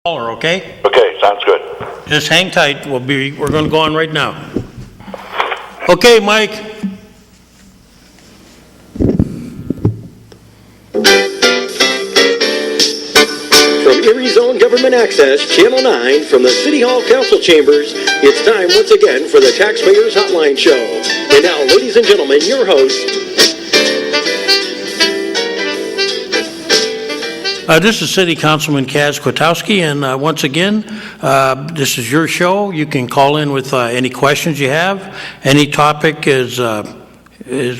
Caller, okay? Okay, sounds good. Just hang tight. We're going to go on right now. Okay, Mike. From Erie's own Government Access, Channel 9, from the City Hall Council Chambers, it's time once again for the Taxpayers Hotline Show. And now, ladies and gentlemen, your host. This is City Councilman Kaz Kwiatkowski, and once again, this is your show. You can call in with any questions you have. Any topic is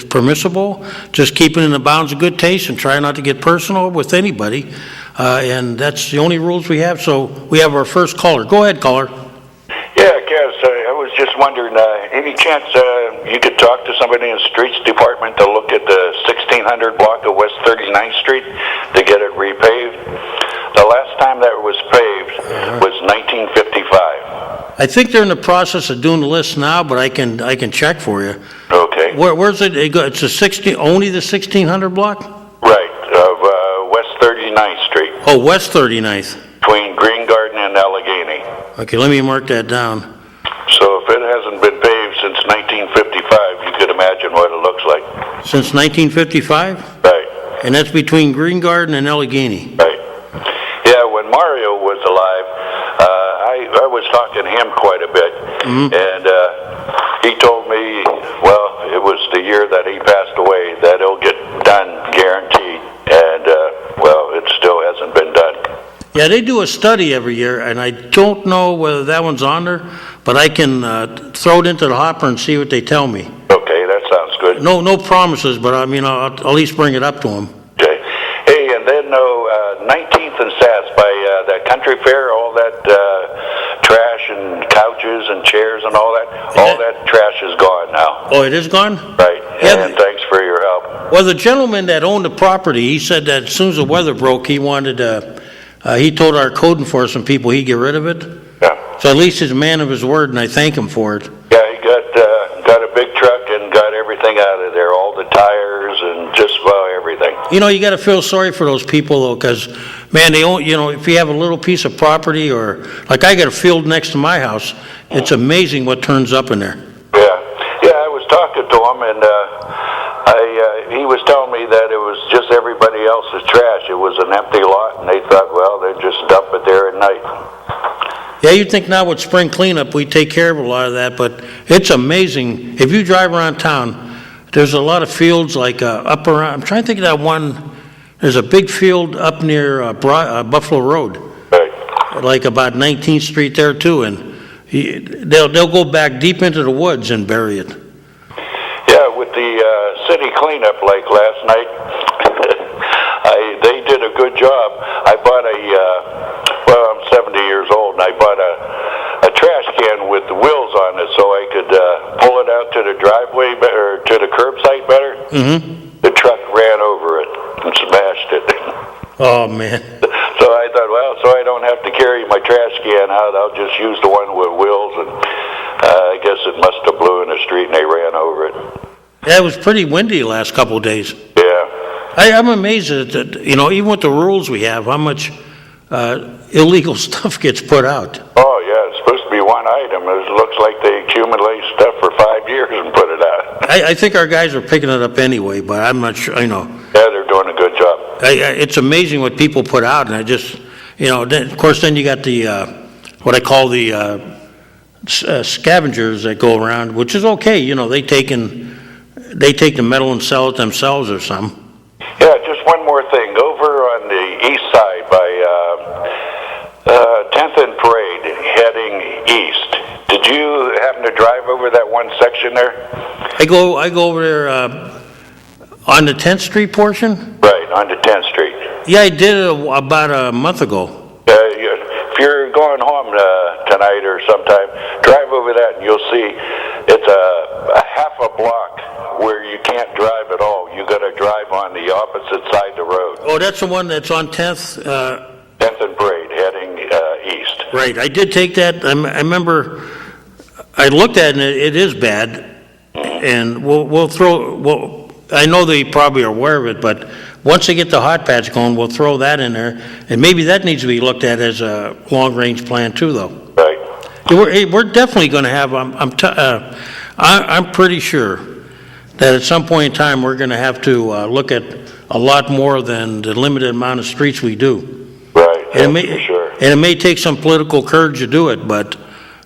permissible. Just keep it in the bounds of good taste and try not to get personal with anybody. And that's the only rules we have. So we have our first caller. Go ahead, caller. Yeah, Kaz, I was just wondering, any chance you could talk to somebody in the Streets Department to look at the 1600 block of West 39th Street to get it repaved? The last time that was paved was 1955. I think they're in the process of doing the list now, but I can check for you. Okay. Where's it? It's only the 1600 block? Right, of West 39th Street. Oh, West 39th. Between Green Garden and Allegheny. Okay, let me mark that down. So if it hasn't been paved since 1955, you could imagine what it looks like. Since 1955? Right. And that's between Green Garden and Allegheny? Right. Yeah, when Mario was alive, I was talking to him quite a bit, and he told me, well, it was the year that he passed away, that it'll get done, guaranteed, and, well, it still hasn't been done. Yeah, they do a study every year, and I don't know whether that one's on there, but I can throw it into the hopper and see what they tell me. Okay, that sounds good. No promises, but I mean, I'll at least bring it up to them. Okay. Hey, and then 19th and Sass by that country fair, all that trash and couches and chairs and all that trash is gone now. Oh, it is gone? Right. Yeah, and thanks for your help. Well, the gentleman that owned the property, he said that as soon as the weather broke, he wanted he told our code enforcement people he'd get rid of it. Yeah. So at least he's a man of his word, and I thank him for it. Yeah, he got a big truck and got everything out of there, all the tires and just about everything. You know, you got to feel sorry for those people, though, because, man, they own, if you have a little piece of property, or, like I got a field next to my house, it's amazing what turns up in there. Yeah, I was talking to him, and he was telling me that it was just everybody else's trash. It was an empty lot, and they thought, well, they'd just dump it there at night. Yeah, you'd think now with spring cleanup, we take care of a lot of that, but it's amazing. If you drive around town, there's a lot of fields like up around, I'm trying to think of that one, there's a big field up near Buffalo Road. Right. Like about 19th Street there too, and they'll go back deep into the woods and bury it. Yeah, with the city cleanup like last night, they did a good job. I bought I'm 70 years old, and I bought a trash can with the wheels on it so I could pull it out to the driveway or to the curbside better. Mm-hmm. The truck ran over it and smashed it. Oh, man. So I thought, well, so I don't have to carry my trash can out, I'll just use the one with wheels, and I guess it must have blew in the street and they ran over it. Yeah, it was pretty windy the last couple of days. Yeah. I'm amazed at, even with the rules we have, how much illegal stuff gets put out. Oh, yeah, it's supposed to be one item. It looks like they accumulate stuff for 5 years and put it out. I think our guys are picking it up anyway, but I'm not sure, Yeah, they're doing a good job. It's amazing what people put out, and I just, then, of course, then you got the, what I call the scavengers that go around, which is okay, they take the metal and sell it themselves or something. Yeah, just one more thing. Over on the east side by 10th and Parade, heading east, did you happen to drive over that one section there? I go over there on the 10th Street portion? Right, onto 10th Street. Yeah, I did it about a month ago. If you're going home tonight or sometime, drive over that and you'll see it's a half a block where you can't drive at all. You got to drive on the opposite side of the road. Oh, that's the one that's on 10th? 10th and Parade, heading east. Right, I did take that. I remember I looked at it, and it is bad. And we'll I know they probably are aware of it, but once they get the hot pads going, we'll throw that in there, and maybe that needs to be looked at as a long-range plan too, though. Right. We're definitely going to have, I'm pretty sure that at some point in time, we're going to have to look at a lot more than the limited amount of streets we do. Right, And for sure. and it may take some political courage to do it, but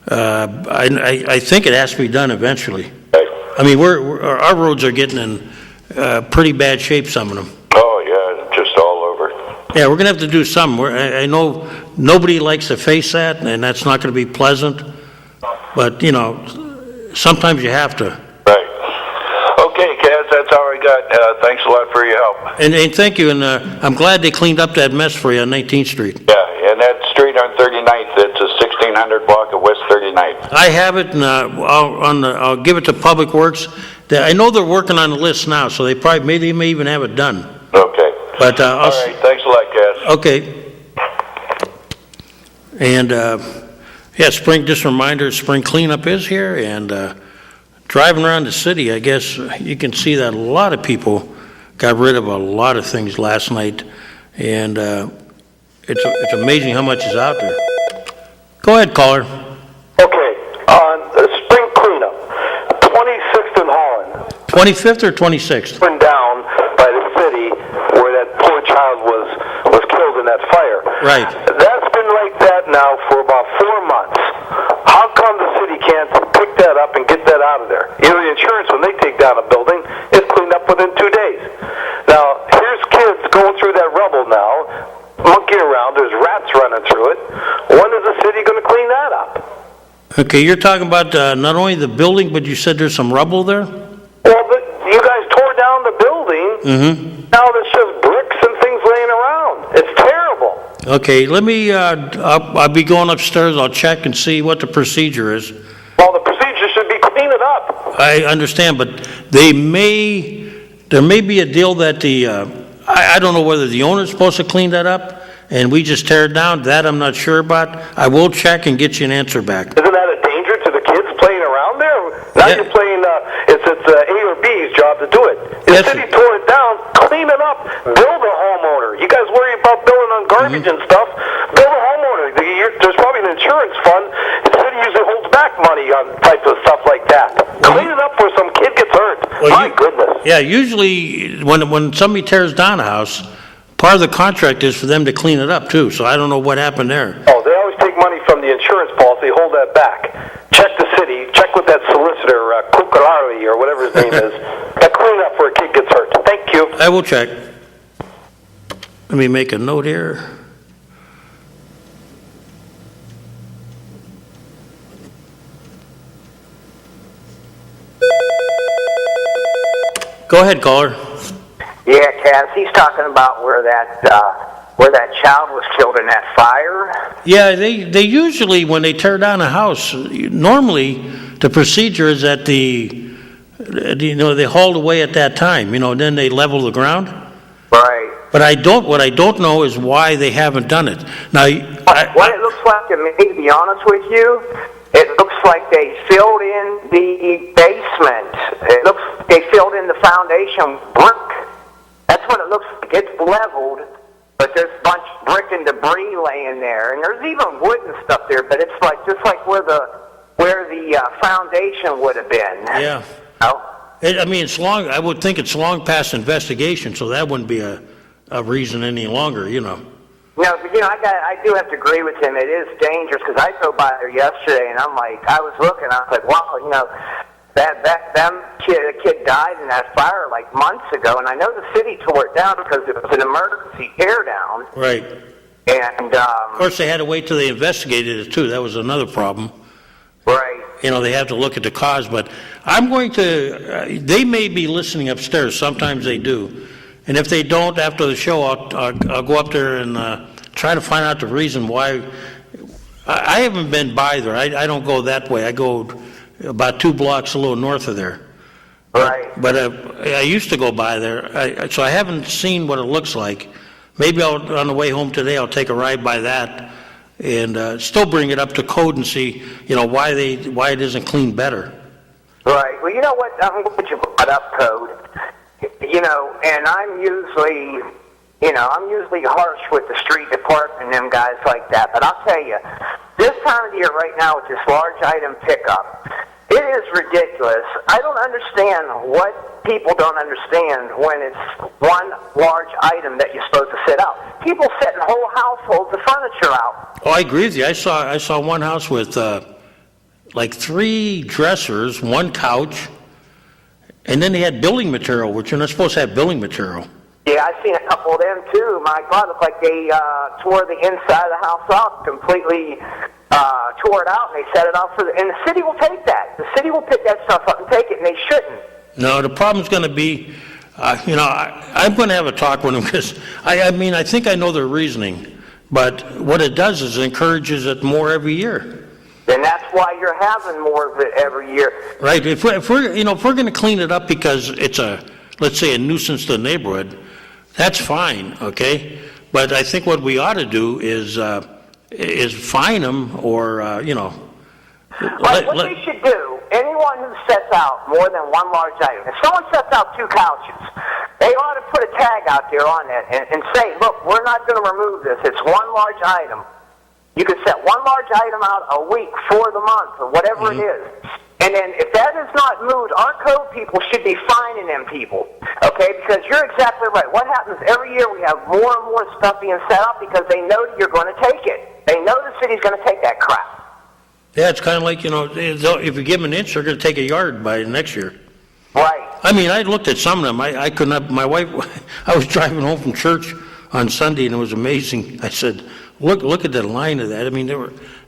I think it has to be done eventually. Right. I mean, our roads are getting in pretty bad shape, some of them. Oh, yeah, just all over. Yeah, we're going to have to do something. I know nobody likes to face that, and that's not going to be pleasant, but, you know, sometimes you have to. Right. Okay, Kaz, that's all I got. Thanks a lot for your help. And thank you, and I'm glad they cleaned up that mess for you on 19th Street. Yeah, and that street on 39th, it's a 1600 block of West 39th. I have it, and I'll give it to Public Works. I know they're working on the list now, so they may even have it done. Okay. But all right, thanks a lot, Kaz. Okay. And yeah, just a reminder, spring cleanup is here, and driving around the city, I guess you can see that a lot of people got rid of a lot of things last night, and it's amazing how much is out there. Go ahead, caller. Okay, on the spring cleanup, 26th and Holland, 25th or 26th? burned down by the city where that poor child was killed in that fire. Right. That's been like that now for about 4 months. How come the city can't pick that up and get that out of there? You know, the insurance, when they take down a building, it's cleaned up within 2 days. Now, here's kids going through that rubble now, monkeying around, there's rats running through it. When is the city going to clean that up? Okay, you're talking about not only the building, but you said there's some rubble there? Well, you guys tore down the building. Mm-hmm. Now there's just bricks and things laying around. It's terrible. Okay, let me, I'll be going upstairs, I'll check and see what the procedure is. Well, the procedure should be clean it up. I understand, but there may be a deal that I don't know whether the owner's supposed to clean that up and we just tear it down. That I'm not sure about. I will check and get you an answer back. Isn't that a danger to the kids playing around there? Now Yeah. you're playing, it's A or B's job to do it. If Yes. the city tore it down, clean it up. Build a homeowner. You guys worry about building on garbage and stuff. Build a homeowner. There's probably an insurance fund. The city usually holds back money on types of stuff like that. Clean it up where some kid gets hurt. My goodness. Yeah, usually when somebody tears down a house, part of the contract is for them to clean it up too, so I don't know what happened there. Oh, they always take money from the insurance policy, hold that back. Check the city, check with that solicitor, Kukarari, or whatever his name is. Clean up where a kid gets hurt. Thank you. I will check. Let me make a note here. Go ahead, caller. Yeah, Cass, he's talking about where that child was killed in that fire. Yeah, they usually, when they tear down a house, normally the procedure is that they hauled away at that time, then they level the ground. Right. But what I don't know is why they haven't done it. Now, What it looks like to me, to be honest with you, it looks like they filled in the basement. It looks like they filled in the foundation brick. That's what it looks like. It's leveled, but there's a bunch of brick and debris laying there, and there's even wood and stuff there. But it's like just like where the foundation would have been. Yeah. Oh. It's long. I would think it's long past investigation, so that wouldn't be a reason any longer. No, but I do have to agree with him. It is dangerous because I drove by there yesterday, and I'm like, I was looking, I was like, wow, that kid died in that fire like months ago, and I know the city tore it down because it was an emergency tear down. Right. And of course, they had to wait till they investigated it too. That was another problem. Right. They have to look at the cause, but I'm going to. They may be listening upstairs. Sometimes they do. And if they don't, after the show, I'll go up there and try to find out the reason why. I haven't been by there. I don't go that way. I go about 2 blocks a little north of there. Right. But I used to go by there, so I haven't seen what it looks like. Maybe on the way home today, I'll take a ride by that and still bring it up to code and see, why it isn't cleaned better. Right. Well, you know what? I'm glad you brought up code. And I'm usually harsh with the street department and them guys like that. But I'll tell you, this time of the year right now with this large item pickup, it is ridiculous. I don't understand what people don't understand when it's one large item that you're supposed to set out. People setting whole households of furniture out. Oh, I agree with you. I saw one house with like 3 dressers, 1 couch, and then they had building material, which you're not supposed to have building material. Yeah, I've seen a couple of them too. My God, looked like they tore the inside of the house up, completely tore it out, and they set it out and the city will take that. The city will pick that stuff up and take it, and they shouldn't. No, the problem's going to be, I'm going to have a talk with them because, I think I know their reasoning, but what it does is it encourages it more every year. And that's why you're having more of it every year. Right. If we're going to clean it up because it's let's say a nuisance to the neighborhood, that's fine, okay? But I think what we ought to do is fine them or, what they should do, anyone who sets out more than one large item, if someone sets out 2 couches, they ought to put a tag out there on it and say, look, we're not going to remove this. It's one large item. You can set one large item out a week for the month or whatever it is. And then if that is not moved, our code people should be fining them people, okay? Because you're exactly right. What happens every year, we have more and more stuff being set up because they know that you're going to take it. They know the city's going to take that crap. Yeah, it's kind of like, if you give them an inch, they're going to take a yard by next year. Right. I mean, I looked at some of them. I could not, my wife, I was driving home from church on Sunday, and it was amazing. I said, look at the line of that. I mean,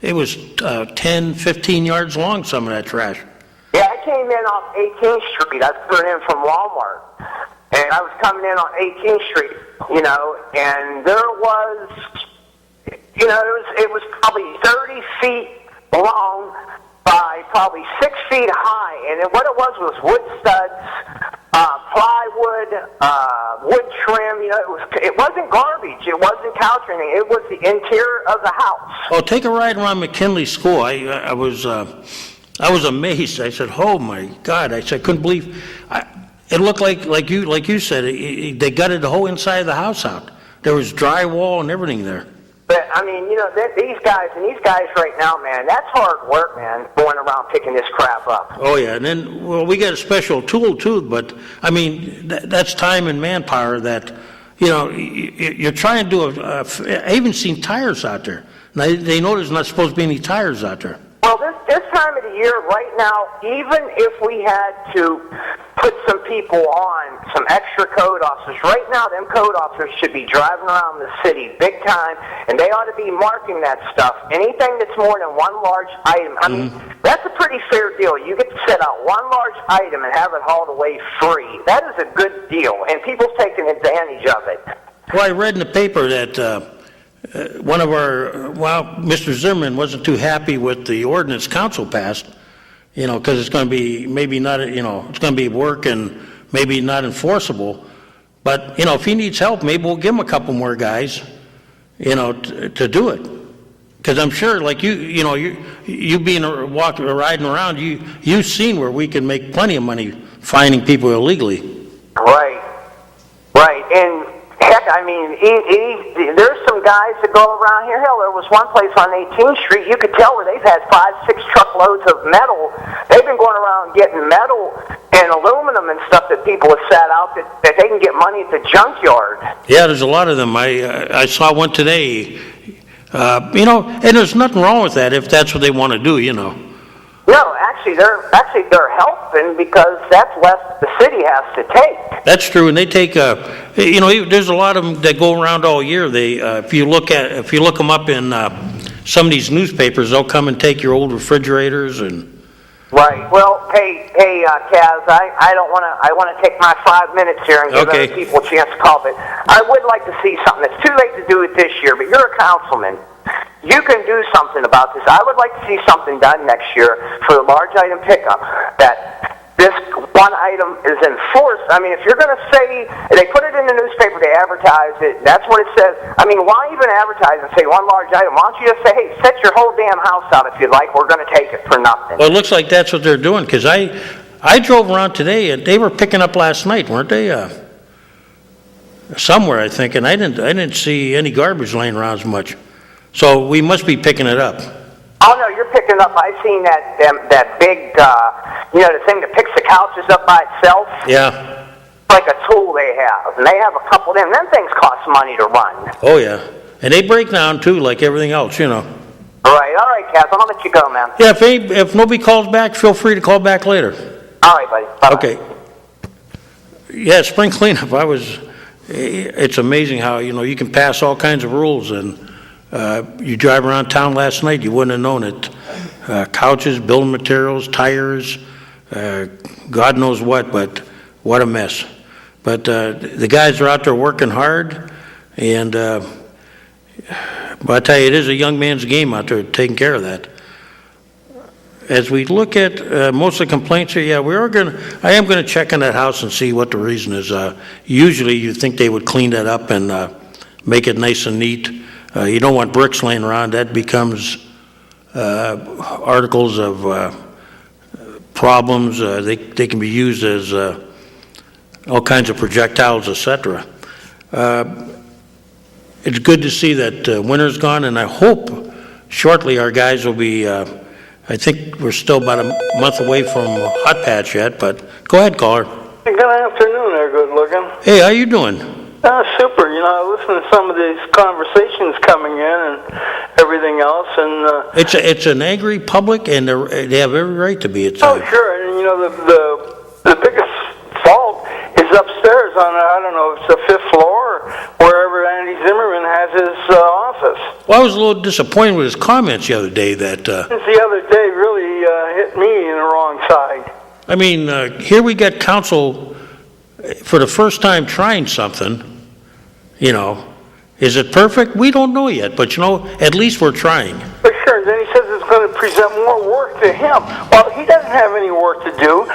it was 10, 15 yards long, some of that trash. Yeah, I came in off 18th Street. I was coming in from Walmart. And I was coming in on 18th Street, and there was, it was probably 30 feet long by probably 6 feet high. And what it was wood studs, plywood, wood trim. It wasn't garbage. It wasn't couch or anything. It was the interior of the house. Oh, take a ride around McKinley School. I was amazed. I said, "Oh my God!" I said, "I couldn't believe." It looked like you said. They gutted the whole inside of the house out. There was drywall and everything there. But, these guys right now, man, that's hard work, man, going around picking this crap up. Oh, yeah, and then, we got a special tool, too, but, that's time and manpower that, you're trying to do I even seen tires out there. They know there's not supposed to be any tires out there. Well, this time of the year, right now, even if we had to put some people on, some extra code officers, right now them code officers should be driving around the city big time, and they ought to be marking that stuff. Anything that's more than one large item, that's a pretty fair deal. You get to set out one large item and have it hauled away free. That is a good deal, and people's taking advantage of it. Well, I read in the paper that one of Mr. Zimmerman wasn't too happy with the ordinance council passed, because it's going to be maybe not, it's going to be work and maybe not enforceable. But, if he needs help, maybe we'll give him a couple more guys, to do it. Because I'm sure, like you being riding around, you've seen where we can make plenty of money finding people illegally. Right. And heck, there's some guys that go around here. Hell, there was one place on 18th Street. You could tell where they've had 5-6 truckloads of metal. They've been going around getting metal and aluminum and stuff that people have sat out that they can get money at the junkyard. Yeah, there's a lot of them. I saw one today. And there's nothing wrong with that if that's what they want to do. No, actually, they're helping because that's less the city has to take. That's true, and they take there's a lot of them that go around all year. They if you look them up in some of these newspapers, they'll come and take your old refrigerators and. Right. Well, hey, Kaz, I want to take my 5 minutes here and give other people a chance to call, but I would like to see something. It's too late to do it this year, but you're a councilman. You can do something about this. I would like to see something done next year for the large item pickup, that this one item is enforced. If you're going to say, they put it in the newspaper, they advertise it, that's what it says. Why even advertise and say one large item? Why don't you just say, hey, set your whole damn house out if you'd like, we're going to take it for nothing. Well, it looks like that's what they're doing, because I I drove around today, and they were picking up last night, weren't they? Somewhere, I think, and I didn't see any garbage laying around as much. So we must be picking it up. Oh no, you're picking up. I seen that big, the thing that picks the couches up by itself. Yeah. Like a tool they have, and they have a couple of them. Them things cost money to run. Oh yeah, and they break down too, like everything else, All right, Cass. I'll let you go, man. Yeah, if nobody calls back, feel free to call back later. All right, buddy. Bye-bye. Okay. Yeah, spring cleanup. It's amazing how you can pass all kinds of rules, and you drive around town last night, you wouldn't have known it. Couches, building materials, tires, God knows what, but what a mess. But the guys are out there working hard, and but I tell you, it is a young man's game out there taking care of that. As we look at most of the complaints here, yeah, I am going to check in that house and see what the reason is. Usually you think they would clean that up and make it nice and neat. You don't want bricks laying around. That becomes articles of problems. They can be used as all kinds of projectiles, etc. It's good to see that winter's gone, and I hope shortly our guys will be, I think we're still about a month away from hot patch yet, but go ahead, caller. Hey, good afternoon there, good looking. Hey, how you doing? Super. I listen to some of these conversations coming in and everything else, and it's an angry public, and they have every right to be. Sure, and the biggest fault is upstairs on I don't know if it's the 5th floor, wherever Andy Zimmerman has his office. Well, I was a little disappointed with his comments the other day. That the other day really hit me in the wrong side. I mean, here we got council for the first time trying something. Is it perfect? We don't know yet, but at least we're trying. But sure, then he says it's going to present more work to him. Well, he doesn't have any work to do.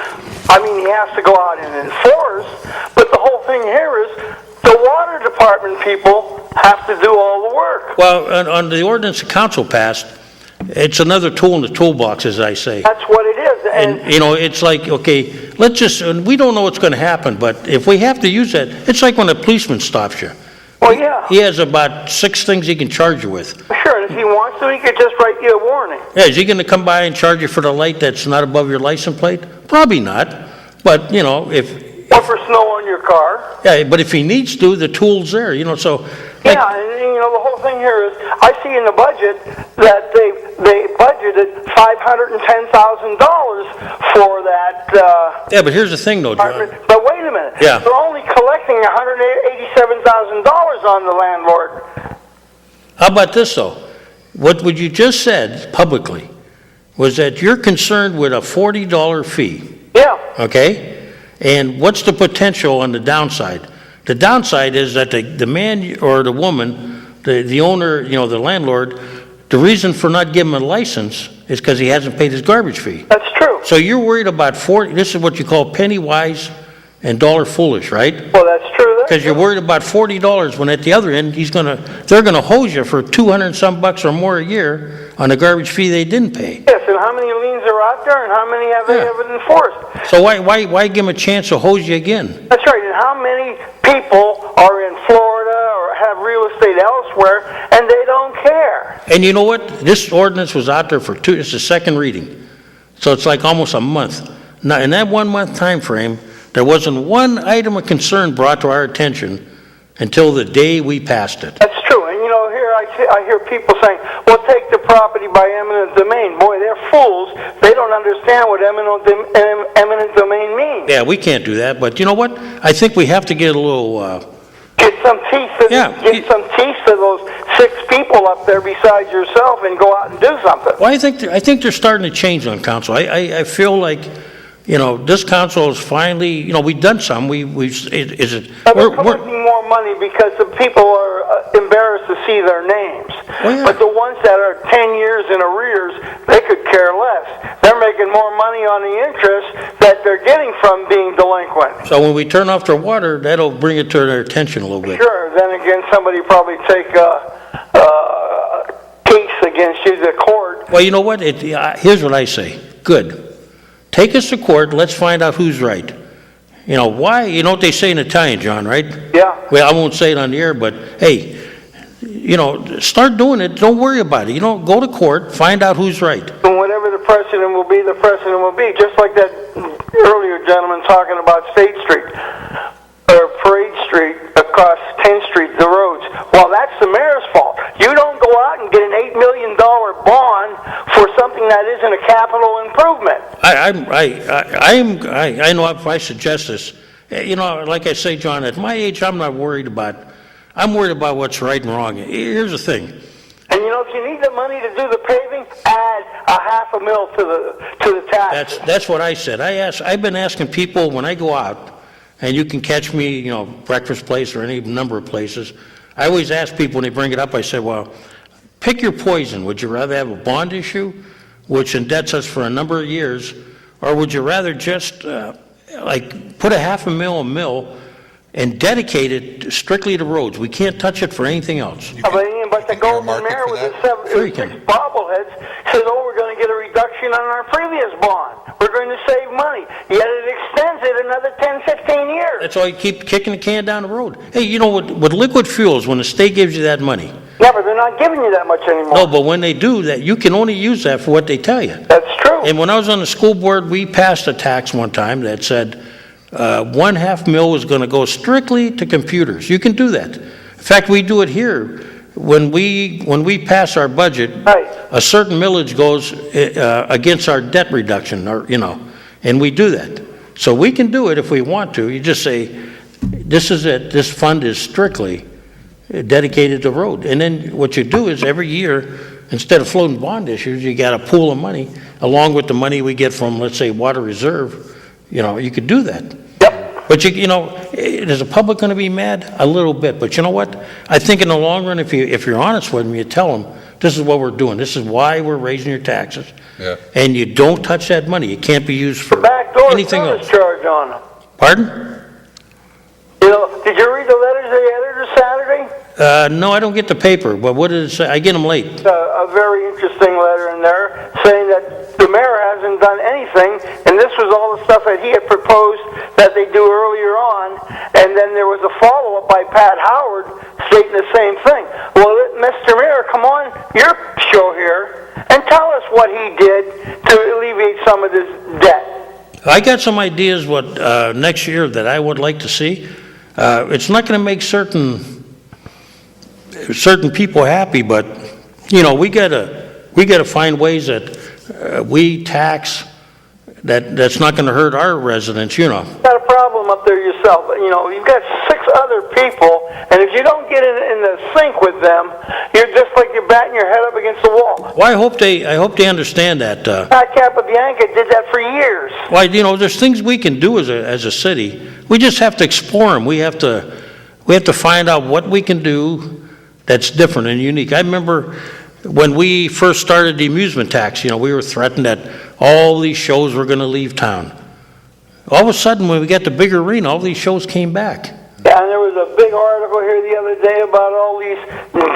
I mean, he has to go out and enforce, but the whole thing here is the water department people have to do all the work. Well, on the ordinance the council passed, it's another tool in the toolbox, as I say. That's what it is. And it's like, okay, we don't know what's going to happen, but if we have to use that, it's like when a policeman stops you. Well, yeah. He has about 6 things he can charge you with. Sure, and if he wants to, he could just write you a warning. Yeah, is he going to come by and charge you for the light that's not above your license plate? Probably not. But, if... Or for snow on your car. Yeah, but if he needs to, the tool's there, so... Yeah, and the whole thing here is, I see in the budget that they budgeted $510,000 for that. Yeah, but here's the thing, though, John. But wait a minute. Yeah. They're only collecting $187,000 on the landlord. How about this, though? What you just said publicly was that you're concerned with a $40 fee. Yeah. Okay? And what's the potential on the downside? The downside is that the man or the woman, the owner, the landlord, the reason for not giving him a license is because he hasn't paid his garbage fee. That's true. So you're worried about this is what you call penny wise and dollar foolish, right? Well, that's true. Because you're worried about $40 when at the other end they're gonna hose you for $200 and some bucks or more a year on a garbage fee they didn't pay. Yes, and how many liens are out there, and how many have they ever enforced? So why give them a chance to hose you again? That's right. And how many people are in Florida or have real estate elsewhere, and they don't care? And you know what? This ordinance was out there for it's the second reading, so it's like almost a month. Now, in that 1 month time frame, there wasn't one item of concern brought to our attention until the day we passed it. That's true. And here I hear people saying, well, take the property by eminent domain. Boy, they're fools. They don't understand what eminent domain means. Yeah, we can't do that, but you know what? I think we have to get a little... Get some teeth to those 6 people up there besides yourself and go out and do something. Well, I think they're starting to change on council. I feel like... this council is finally, we've done some. They're collecting more money because the people are embarrassed to see their names. Well, yeah. But the ones that are 10 years in arrears, they could care less. They're making more money on the interest that they're getting from being delinquent. So when we turn off their water, that'll bring it to their attention a little bit. Sure. Then again, somebody probably take case against you to court. Well, you know what? Here's what I say. Good. take us to court, let's find out who's right. You know, why, you know what they say in Italian, John, right? Yeah. Well, I won't say it on the air, but hey, you know, start doing it, don't worry about it. You know, go to court, find out who's right. And whatever the precedent will be, the precedent will be. Just like that earlier gentleman talking about State Street, or Parade Street, across 10th Street, the roads. Well, that's the mayor's fault. You don't go out and get an $8 million bond for something that isn't a capital improvement. I know if I suggest this, you know, like I say, John, at my age, I'm worried about what's right and wrong. Here's the thing. And you know, if you need the money to do the paving, add $500,000 to the taxes. That's what I said. I've been asking people when I go out, and you can catch me, you know, Breakfast Place or any number of places. I always ask people when they bring it up, I say, well, pick your poison. Would you rather have a bond issue, which indebts us for a number of years, or would you rather just like put $500,000 a mill and dedicate it strictly to roads? We can't touch it for anything else. But the golden mayor with the 6 bobbleheads says, oh, we're going to get a reduction on our previous bond. We're going to save money. Yet it extends it another 10, 15 years. That's why you keep kicking the can down the road. Hey, you know what? With liquid fuels, when the state gives you that money. Yeah, but they're not giving you that much anymore. No, but when they do that, you can only use that for what they tell you. That's true. And when I was on the school board, we passed a tax one time that said $0.5 mil was going to go strictly to computers. You can do that. In fact, we do it here. When we pass our budget, right, a certain millage goes against our debt reduction, or you know, and we do that. So we can do it if we want to. You just say, this is it. This fund is strictly dedicated to road. And then what you do is every year, instead of floating bond issues, you got a pool of money along with the money we get from, let's say, water reserve. You know, you could do that. But you know, is the public going to be mad? A little bit. But you know what? I think in the long run, if you're honest with them, you tell them, this is what we're doing. This is why we're raising your taxes. Yeah. And you don't touch that money. It can't be used for anything else. Charge on them. Pardon? You know, did you read the letters they edited Saturday? No, I don't get the paper. But what did it say? I get them late. A very interesting letter in there saying that the mayor hasn't done anything, and this was all the stuff that he had proposed that they do earlier on, and then there was a follow-up by Pat Howard stating the same thing. Well, Mr. Mayor, come on your show here and tell us what he did to alleviate some of this debt. I got some ideas what next year that I would like to see. It's not going to make certain people happy, but you know, we gotta find ways that we tax that's not going to hurt our residents. You know. You've got a problem up there yourself. You know, you've got 6 other people, and if you don't get in the sync with them, you're just like you're batting your head up against the wall. Well, I hope they understand that. Pat Capabianca did that for years. Well, you know, there's things we can do as a city. We just have to explore them. We have to find out what we can do that's different and unique. I remember when we first started the amusement tax, you know, we were threatened that all these shows were going to leave town. All of a sudden, when we got the big arena, all these shows came back. Yeah, and there was a big article here the other day about all these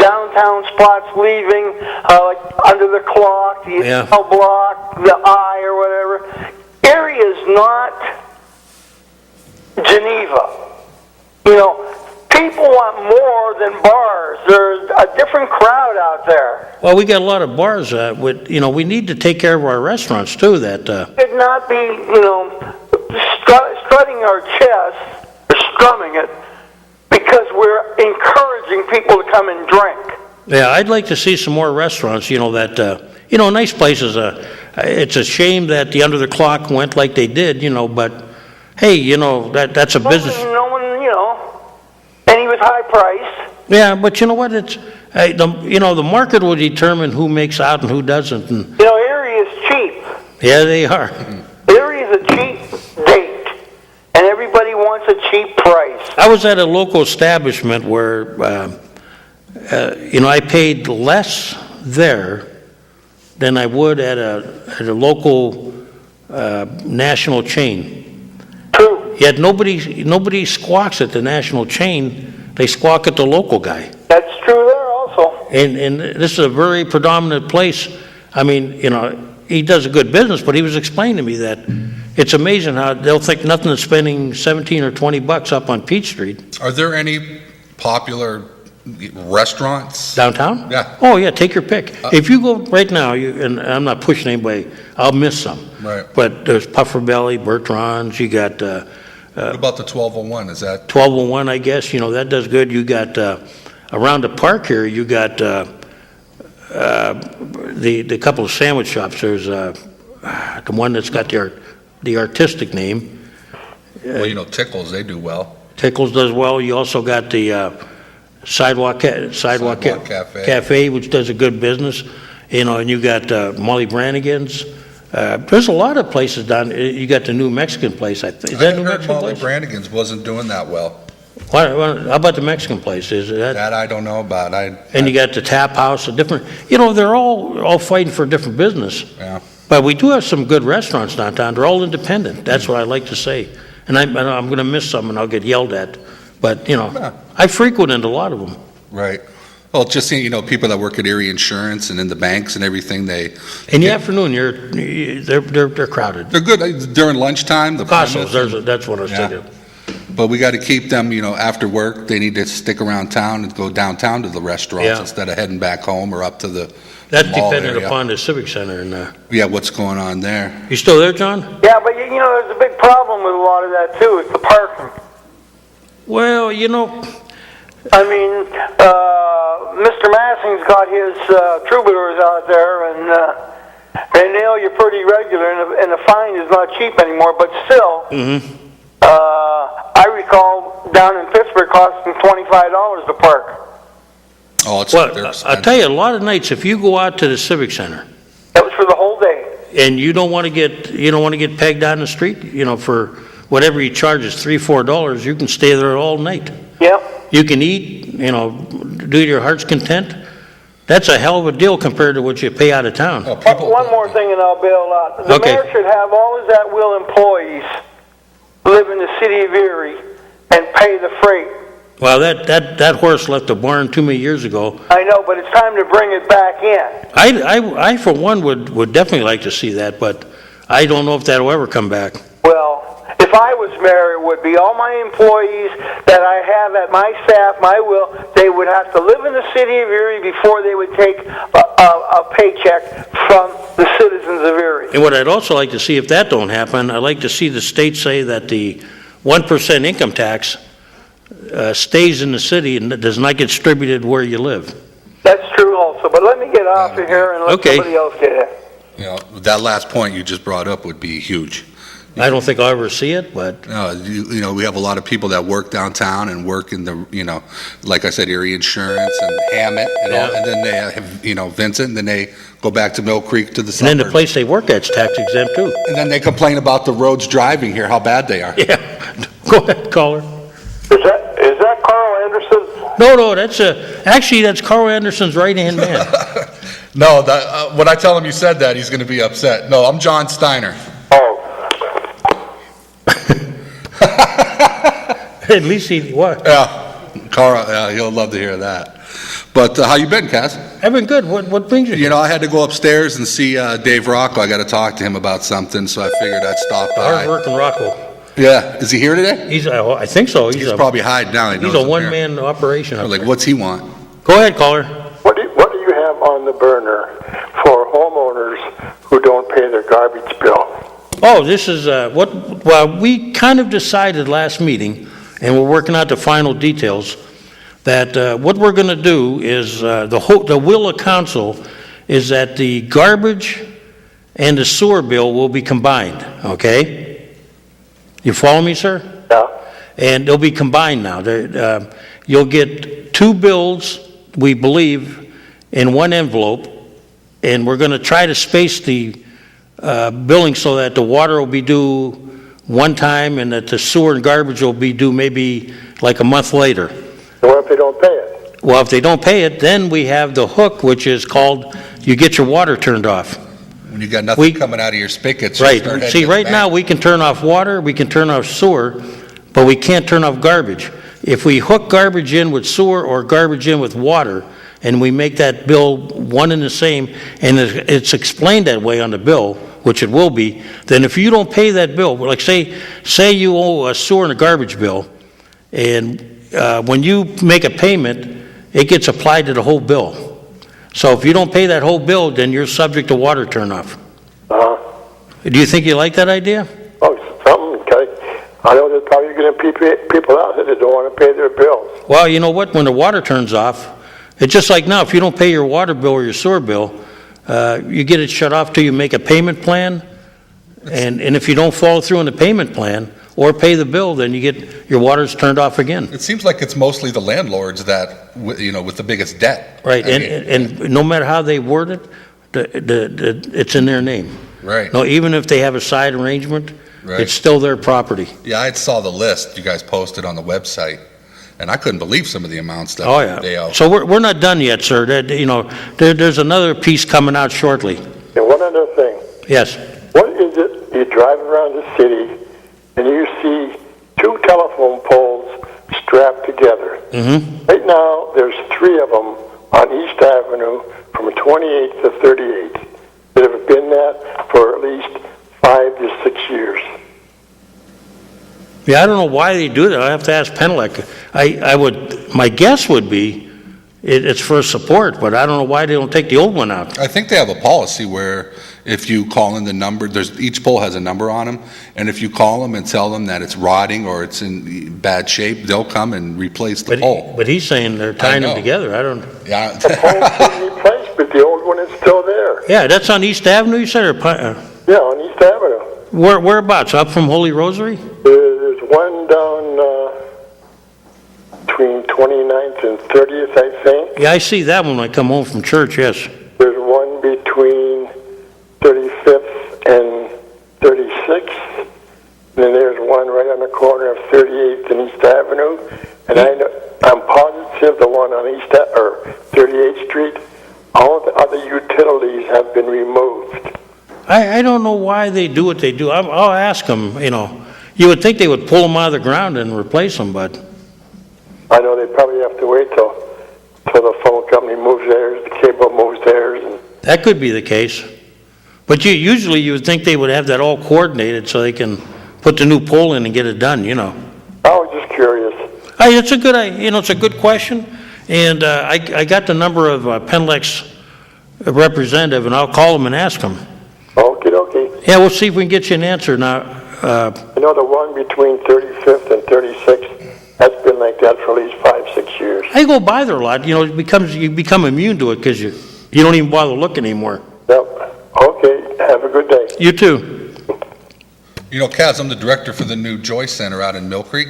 downtown spots leaving, like Under the Clock, the L Block, the I, or whatever. Area is not Geneva. You know, people want more than bars. There's a different crowd out there. Well, we got a lot of bars. You know, we need to take care of our restaurants too. That should not be, you know, strutting our chest or strumming it because we're encouraging people to come and drink. Yeah, I'd like to see some more restaurants. You know that you know, nice places. It's a shame that the Under the Clock went like they did. You know, but hey, you know that's a business. No one, you know, and he was high priced. Yeah, but you know what? It's you know, the market will determine who makes out and who doesn't. And, you know, Erie is cheap. Yeah, they are. Erie is a cheap date, and everybody wants a cheap price. I was at a local establishment where, you know, I paid less there than I would at a local national chain. True. Yet nobody squawks at the national chain. They squawk at the local guy. That's true there also. And this is a very predominant place. I mean, you know, he does a good business, but he was explaining to me that it's amazing how they'll think nothing of spending 17 or 20 bucks up on Peach Street. Are there any popular restaurants? Downtown? Yeah. Oh, yeah, take your pick. If you go right now, and I'm not pushing anybody, I'll miss some. Right. But there's Puffer Belly, Bertrand's, you got What about the 1201? Is that 1201, I guess, that does good. You got, around the park here, you got the couple of sandwich shops. There's the one that's got the artistic name. well, Tickles, they do well. Tickles does well. You also got the Sidewalk Cafe, which does a good business. And you got Molly Brannigan's. There's a lot of places down. You got the New Mexican place. Is that New Mexican Molly place? Brannigan's wasn't doing that well. How about the Mexican place? Is that? That I don't know about. And you got the Tap House, a different. They're all fighting for a different business. Yeah. But we do have some good restaurants downtown. They're all independent. That's what I like to say. And I'm going to miss some, and I'll get yelled at. But I frequented a lot of them. Right. Well, just seeing, people that work at Erie Insurance and in the banks and everything, In the afternoon, they're crowded. they're good during lunchtime. The Picasso's, Plymouth, that's what I was Yeah. thinking. but we got to keep them, after work. They need to stick around town and go downtown to the restaurants Yeah. instead of heading back home or up to the That's mall dependent area. upon the Civic Center. And Yeah, what's going on there? you still there, John? Yeah, but there's a big problem with a lot of that too. It's the parking. Well, I mean, Mr. Massing's got his troubadours out there, and they nail you pretty regular, and the fine is not cheap anymore. But still, I recall down in Pittsburgh costing $25 to park. Oh, Well, they're I'll expensive. tell you, a lot of nights, if you go out to the Civic Center That was for the whole day. and you don't want to get pegged on the street, for whatever he charges, $3-4, you can stay there all night. Yep. You can eat, do your heart's content. That's a hell of a deal compared to what you pay out of town. Oh, people- One more thing, and I'll bail out. The Okay. mayor should have all his at-will employees live in the city of Erie and pay the freight. Well, that horse left the barn too many years ago. I know, but it's time to bring it back in. I for one, would definitely like to see that, but I don't know if that'll ever come back. Well, if I was mayor, it would be all my employees that I have at my staff, they would have to live in the city of Erie before they would take a paycheck from the citizens of Erie. And what I'd also like to see, if that don't happen, I'd like to see the state say that the 1% income tax stays in the city and does not get distributed where you live. That's true also, but let me get off of here and let Okay. somebody else get in. That last point you just brought up would be huge. I don't think I'll ever see it, but We have a lot of people that work downtown and work in the, like I said, Erie Insurance and Hammett and all, Yeah. and then they have, Vincent, and then they go back to Mill Creek to the and suburbs. then the place they work at's tax exempt too. And then they complain about the roads driving here, how bad they are. Yeah, go ahead, caller. Is that Carl Anderson? No, actually, that's Carl Anderson's right-hand man. No, when I tell him you said that, he's going to be upset. No, I'm John Steiner. Oh, At least what? Yeah, Carl, he'll love to hear that. But how you been, Cass? I've been good. What brings you here? I had to go upstairs and see Dave Rocco. I got to talk to him about something, so I figured I'd stop by. Hard-working Rocco. Yeah, is he here today? I think so. He's probably hiding now. He He's knows a I'm here. one-man operation. Up Like, there. what's he want? Go ahead, caller. what do you have on the burner for homeowners who don't pay their garbage bill? Oh, this is we kind of decided last meeting, and we're working out the final details, that what we're going to do is, the will of council is that the garbage and the sewer bill will be combined, okay? You follow me, sir? Yeah. And they'll be combined now. You'll get two bills, we believe, in one envelope, and we're going to try to space the billing so that the water will be due one time and that the sewer and garbage will be due maybe like a month later. And what if they don't pay it? Well, if they don't pay it, then we have the hook, which is called, you get your water turned off. When you got nothing coming out of your spigots. Right. See, right now, we can turn off water, we can turn off sewer, but we can't turn off garbage. If we hook garbage in with sewer or garbage in with water, and we make that bill one and the same, and it's explained that way on the bill, which it will be, then if you don't pay that bill, like say you owe a sewer and a garbage bill, and when you make a payment, it gets applied to the whole bill. So if you don't pay that whole bill, then you're subject to water turnoff. Do you think you like that idea? Oh, something, okay. I know there's probably going to be people out there that don't want to pay their bills. Well, you know what? When the water turns off, it's just like now, if you don't pay your water bill or your sewer bill, you get it shut off till you make a payment plan. And if you don't follow through on the payment plan or pay the bill, then you get your water's turned off again. It seems like it's mostly the landlords that, with the biggest debt. Right, and no matter how they word it, it's in their name. Right. No, even if they have a side arrangement, Right. it's still their property. Yeah, I saw the list you guys posted on the website, and I couldn't believe some of the amounts that they owe. So we're not done yet, sir. There's another piece coming out shortly. And one other thing. Yes. What is it, you drive around the city and you see two telephone poles strapped together. Mm-hmm. Right now, there's three of them on East Avenue from 28th to 38th that have been that for at least 5 to 6 years. Yeah, I don't know why they do that. I have to ask Penelec. My guess would be it's for support, but I don't know why they don't take the old one out. I think they have a policy where if you call in the number, each pole has a number on them, and if you call them and tell them that it's rotting or it's in bad shape, they'll come and replace the pole. But he's saying they're tying them know. together. I don't. Yeah. The pole's been replaced, but the old one is still there. Yeah, that's on East Avenue, you said? Yeah, on East Avenue. Whereabouts? Up from Holy Rosary? There's one down between 29th and 30th, I think. Yeah, I see that one when I come home from church, yes. There's one between 35th and 36th. And then there's one right on the corner of 38th and East Avenue. And I'm positive the one on 38th Street, all the other utilities have been removed. I don't know why they do what they do. I'll ask them, You would think they would pull them out of the ground and replace them, but... I know they probably have to wait till the phone company moves theirs, the cable moves theirs. And that could be the case. But usually you would think they would have that all coordinated so they can put the new pole in and get it done, I was just curious. Hey, it's a good question. And I got the number of Penelec's representative, and I'll call them and ask them. Okie dokie. Yeah, we'll see if we can get you an answer now. I know the one between 35th and 36th, that's been like that for at least 5-6 years. I go by there a lot. You become immune to it because you don't even bother looking anymore. Yep. Okay. Have a good day. You too. Kaz, I'm the director for the new Joy Center out in Mill Creek,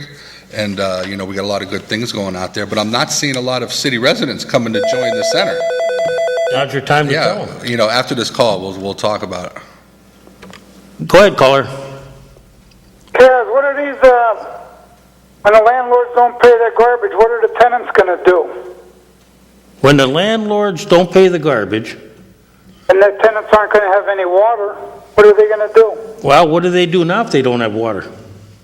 and we got a lot of good things going out there, but I'm not seeing a lot of city residents coming to join the center. Now's your time to tell them. After this call, we'll talk about it. Go ahead, caller. Kaz, what are these, when the landlords don't pay their garbage, what are the tenants going to do? When the landlords don't pay the garbage... And the tenants aren't going to have any water, what are they going to do? Well, what do they do now if they don't have water?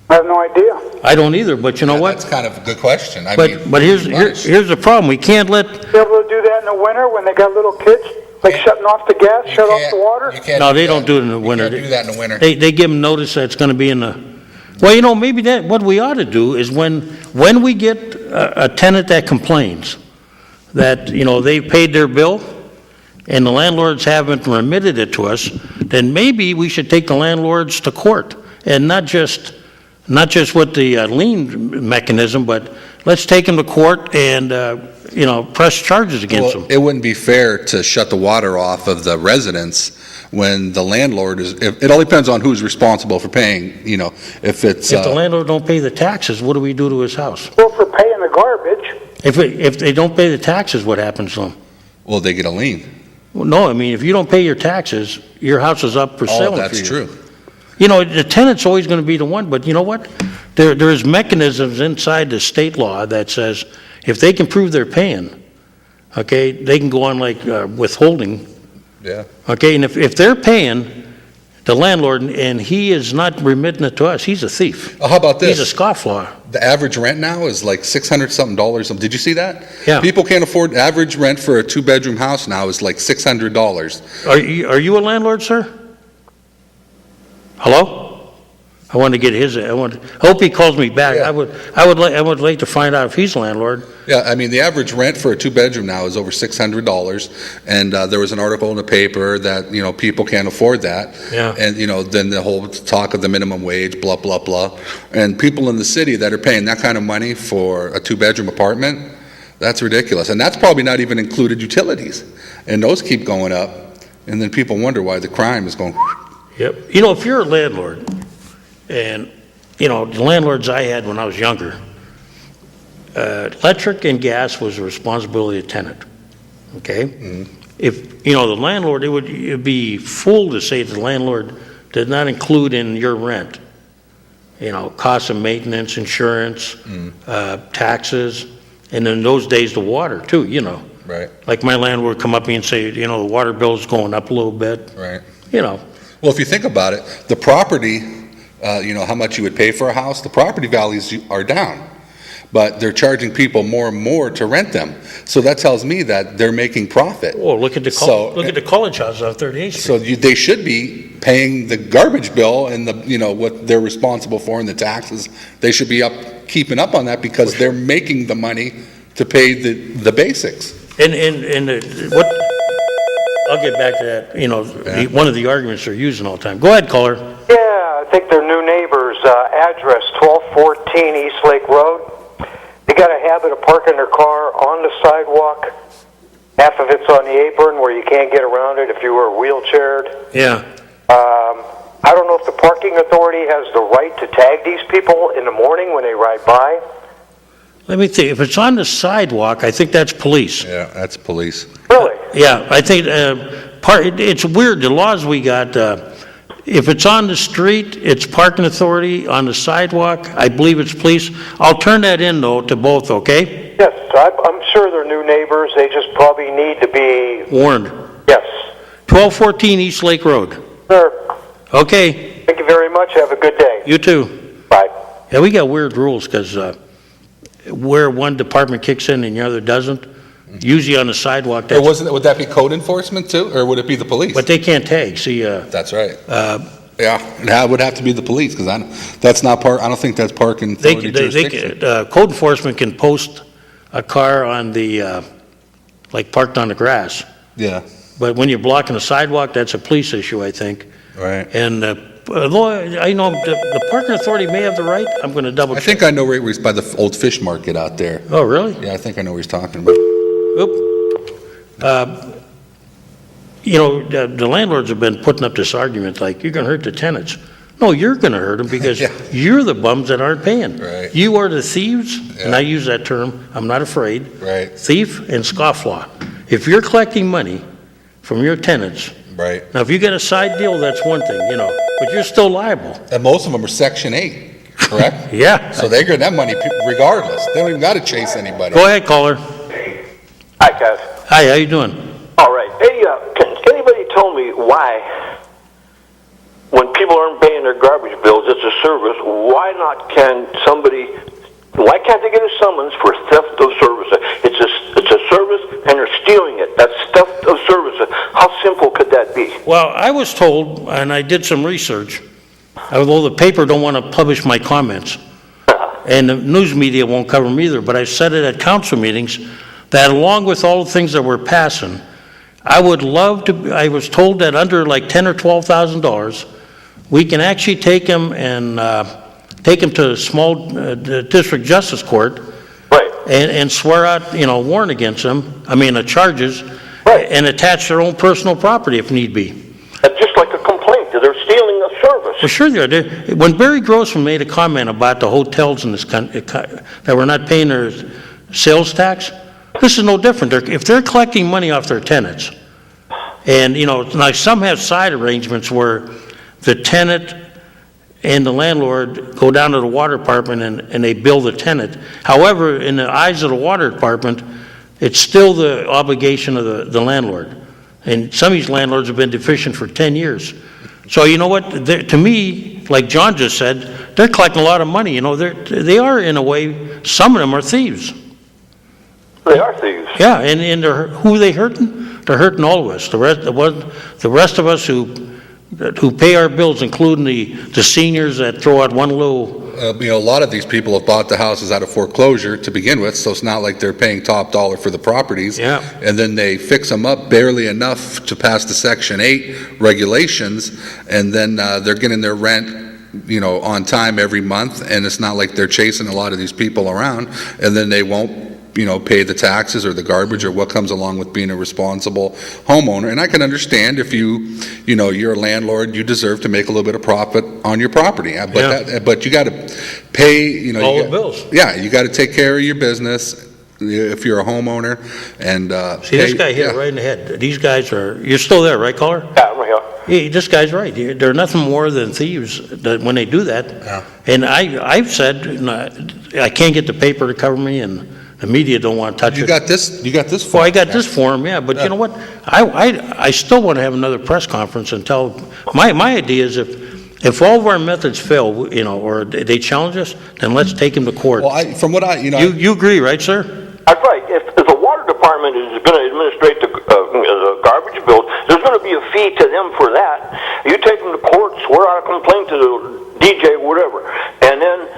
I have no idea. I don't either, but you know what? That's kind of a good question. But here's the problem. We can't let... Be able to do that in the winter when they got little kids? Like shutting off the gas, shut off the water? No, they don't do it in the winter. You can't do that in the winter. They give them notice that it's going to be in the... Well, maybe what we ought to do is when we get a tenant that complains that, they paid their bill and the landlords haven't remitted it to us, then maybe we should take the landlords to court, and not just with the lien mechanism, but let's take them to court and, press charges against them. It wouldn't be fair to shut the water off of the residents when the landlord it all depends on who's responsible for paying, if it's... If the landlord don't pay the taxes, what do we do to his house? Well, for paying the garbage. If they don't pay the taxes, what happens to them? Well, they get a lien. Well, no, if you don't pay your taxes, your house is up for sale. Oh, that's true. The tenant's always going to be the one, but you know what? There's mechanisms inside the state law that says if they can prove they're paying, okay, they can go on like withholding. Yeah. Okay, and if they're paying the landlord and he is not remitting it to us, he's a thief. How about this? He's a scofflaw. The average rent now is like $600-something. Did you see that? Yeah. People can't afford average rent for a 2-bedroom house now is like $600. Are you a landlord, sir? Hello? I want to get his, I hope he calls me back. Yeah. I would like to find out if he's a landlord. Yeah, I mean, the average rent for a two-bedroom now is over $600, and there was an article in the paper that, people can't afford that. Yeah. And, then the whole talk of the minimum wage, blah, blah, blah. And people in the city that are paying that kind of money for a two-bedroom apartment, that's ridiculous. And that's probably not even included utilities. And those keep going up, and then people wonder why the crime is going. Yep. If you're a landlord, and, the landlords I had when I was younger, electric and gas was the responsibility of the tenant, okay? Mm-hmm. If, the landlord, it'd be fool to say the landlord did not include in your rent, costs of maintenance, insurance, taxes, and in those days, the water too, Right. Like my landlord would come up to me and say, the water bill's going up a little bit, Right. Well, if you think about it, the property, how much you would pay for a house, the property values are down. But they're charging people more and more to rent them. So that tells me that they're making profit. Well, look at the college house on 38th Street. So they should be paying the garbage bill and what they're responsible for and the taxes. They should be keeping up on that because they're making the money to pay the basics. And what, I'll get back to that, one of the arguments they're using all the time. Go ahead, caller. Yeah, I think their new neighbor's address, 1214 East Lake Road. They got a habit of parking their car on the sidewalk. Half of it's on the apron where you can't get around it if you were wheelchaired. Yeah. I don't know if the parking authority has the right to tag these people in the morning when they ride by. Let me think. If it's on the sidewalk, I think that's police. Yeah, that's police. Really? Yeah, I think it's weird. The laws we got, if it's on the street, it's parking authority. On the sidewalk, I believe it's police. I'll turn that in, though, to both, okay? Yes, I'm sure they're new neighbors. They just probably need to be... Warned. Yes. 1214 East Lake Road. Sure. Okay. Thank you very much. Have a good day. You too. Bye. Yeah, we got weird rules because where one department kicks in and the other doesn't, usually on the sidewalk, Would that be code enforcement too, or would it be the police? but they can't tag. See, That's right. Yeah, it would have to be the police, because I don't think that's parking authority jurisdiction. code enforcement can post a car on the, like parked on the grass. Yeah, But when you're blocking a sidewalk, that's a police issue, I think. right. And although I know the parking authority may have the right, I'm going to double I check. think I know where he's by the old fish market out there. Oh, really? Yeah, I think I know what he's talking about. Oop. The landlords have been putting up this argument like, you're going to hurt the tenants. No, you're going to hurt them because Yeah. you're the bums that aren't paying. Right. You are the thieves, and Yeah. I use that term, I'm not afraid. Right, Thief and scofflaw. If you're collecting money from your tenants, right. now if you get a side deal, that's one thing, but you're still liable. And most of them are Section 8, correct? Yeah. So they're getting that money regardless. They don't even got to chase anybody. Go ahead, caller. Hi, guys. Hi, how you doing? All right. Hey, can anybody tell me why, when people aren't paying their garbage bills, it's a service, why can't they get a summons for theft of service? It's a service, and they're stealing it. That's theft of service. How simple could that be? Well, I was told, and I did some research, although the paper don't want to publish my comments, and the news media won't cover them either, but I said it at council meetings, that along with all the things that we're passing, I was told that under like $10,000 or $12,000, we can actually take them and take them to a small district justice court, Right. and swear out, warrant against them, charges, Right. and attach their own personal property if need be. That's just like a complaint. They're stealing a service. Well, sure they are. When Barry Grossman made a comment about the hotels in this country that were not paying their sales tax, this is no different. If they're collecting money off their tenants, and, now some have side arrangements where the tenant and the landlord go down to the water department and they bill the tenant. However, in the eyes of the water department, it's still the obligation of the landlord. And some of these landlords have been deficient for 10 years. So you know what? To me, like John just said, they're collecting a lot of money. They are, in a way, some of them are thieves. They are thieves. Yeah, and who are they hurting? They're hurting all of us. The rest of us who who pay our bills, including the seniors that throw out one little, A lot of these people have bought the houses out of foreclosure to begin with, so it's not like they're paying top dollar for the properties. Yeah. And then they fix them up barely enough to pass the Section 8 regulations, and then they're getting their rent, on time every month, and it's not like they're chasing a lot of these people around, and then they won't pay the taxes or the garbage or what comes along with being a responsible homeowner. And I can understand if you're a landlord, you deserve to make a little bit of profit on your property. But you got to pay, all the bills. Yeah, you got to take care of your business if you're a homeowner. And See, this guy hit it right in the head. These guys you're still there, right, caller? Yeah, I'm here. Yeah, this guy's right. They're nothing more than thieves when they do that. Yeah. And I've said, I can't get the paper to cover me, and the media don't want to touch You it. got this Well, I got this for him, yeah, but you know what? I still want to have another press conference and tell, my idea is if all of our methods fail, or they challenge us, then let's take them to court. Well, You agree, right, sir? That's right. If the water department is going to administrate the garbage bill, there's going to be a fee to them for that. You take them to court, swear out a complaint to the DJ, whatever, and then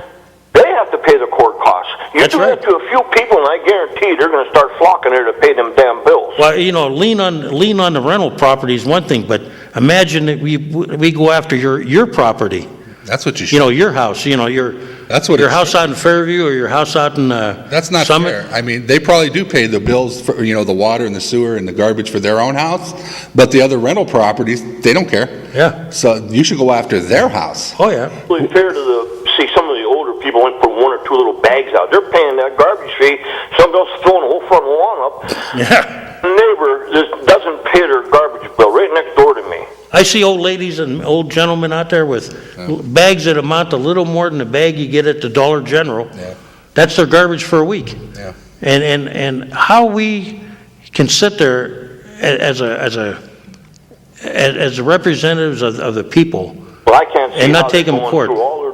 they have to pay the court costs. You That's do right. that to a few people, and I guarantee they're going to start flocking there to pay them damn bills. Well, lean on the rental property is one thing, but imagine that we go after your property. That's what you should. Your house, That's what your house out in Fairview or your house out in That's not Summit. fair. I mean, they probably do pay the bills for, the water and the sewer and the garbage for their own house, but the other rental properties, they don't care. Yeah. So you should go after their house. Oh, yeah. Really fair to see some of the older people went for one or two little bags out. They're paying that garbage fee. Somebody else is throwing a whole front lawn up. Yeah. The neighbor just doesn't pay their garbage bill right next door to me. I see old ladies and old gentlemen out there with bags that amount to little more than the bag you get at the Dollar General. Yeah. That's their garbage for a week. Yeah. And how we can sit there as representatives of the people Well, I can't see and how not take they're them to going court. through all their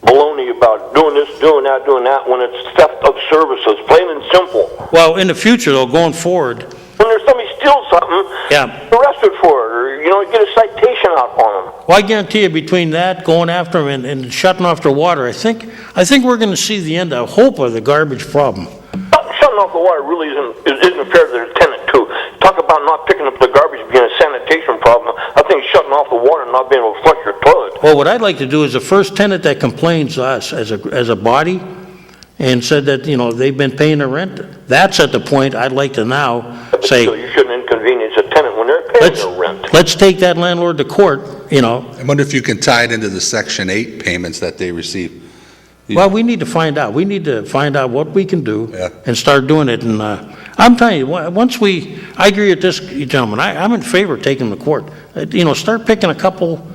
baloney about doing this, doing that, when it's theft of services, plain and simple. Well, in the future, though, going forward, When there's somebody steals something, yeah. arrested for it, or get a citation out on them. Well, I guarantee you, between that, going after them, and shutting off their water, I think we're going to see the end, I hope, of the garbage problem. Shutting off the water really isn't fair to their tenant too. Talk about not picking up the garbage being a sanitation problem. I think shutting off the water and not being able to flush your toilet. Well, what I'd like to do is the first tenant that complains to us as a body and said that, they've been paying their rent, that's at the point I'd like to now say, So you shouldn't inconvenience a tenant when they're paying their rent. let's take that landlord to court, I wonder if you can tie it into the Section 8 payments that they receive. Well, we need to find out. We need to find out what we can do Yeah. and start doing it. And I'm telling you, I agree with this gentleman. I'm in favor of taking them to court. Start picking a couple.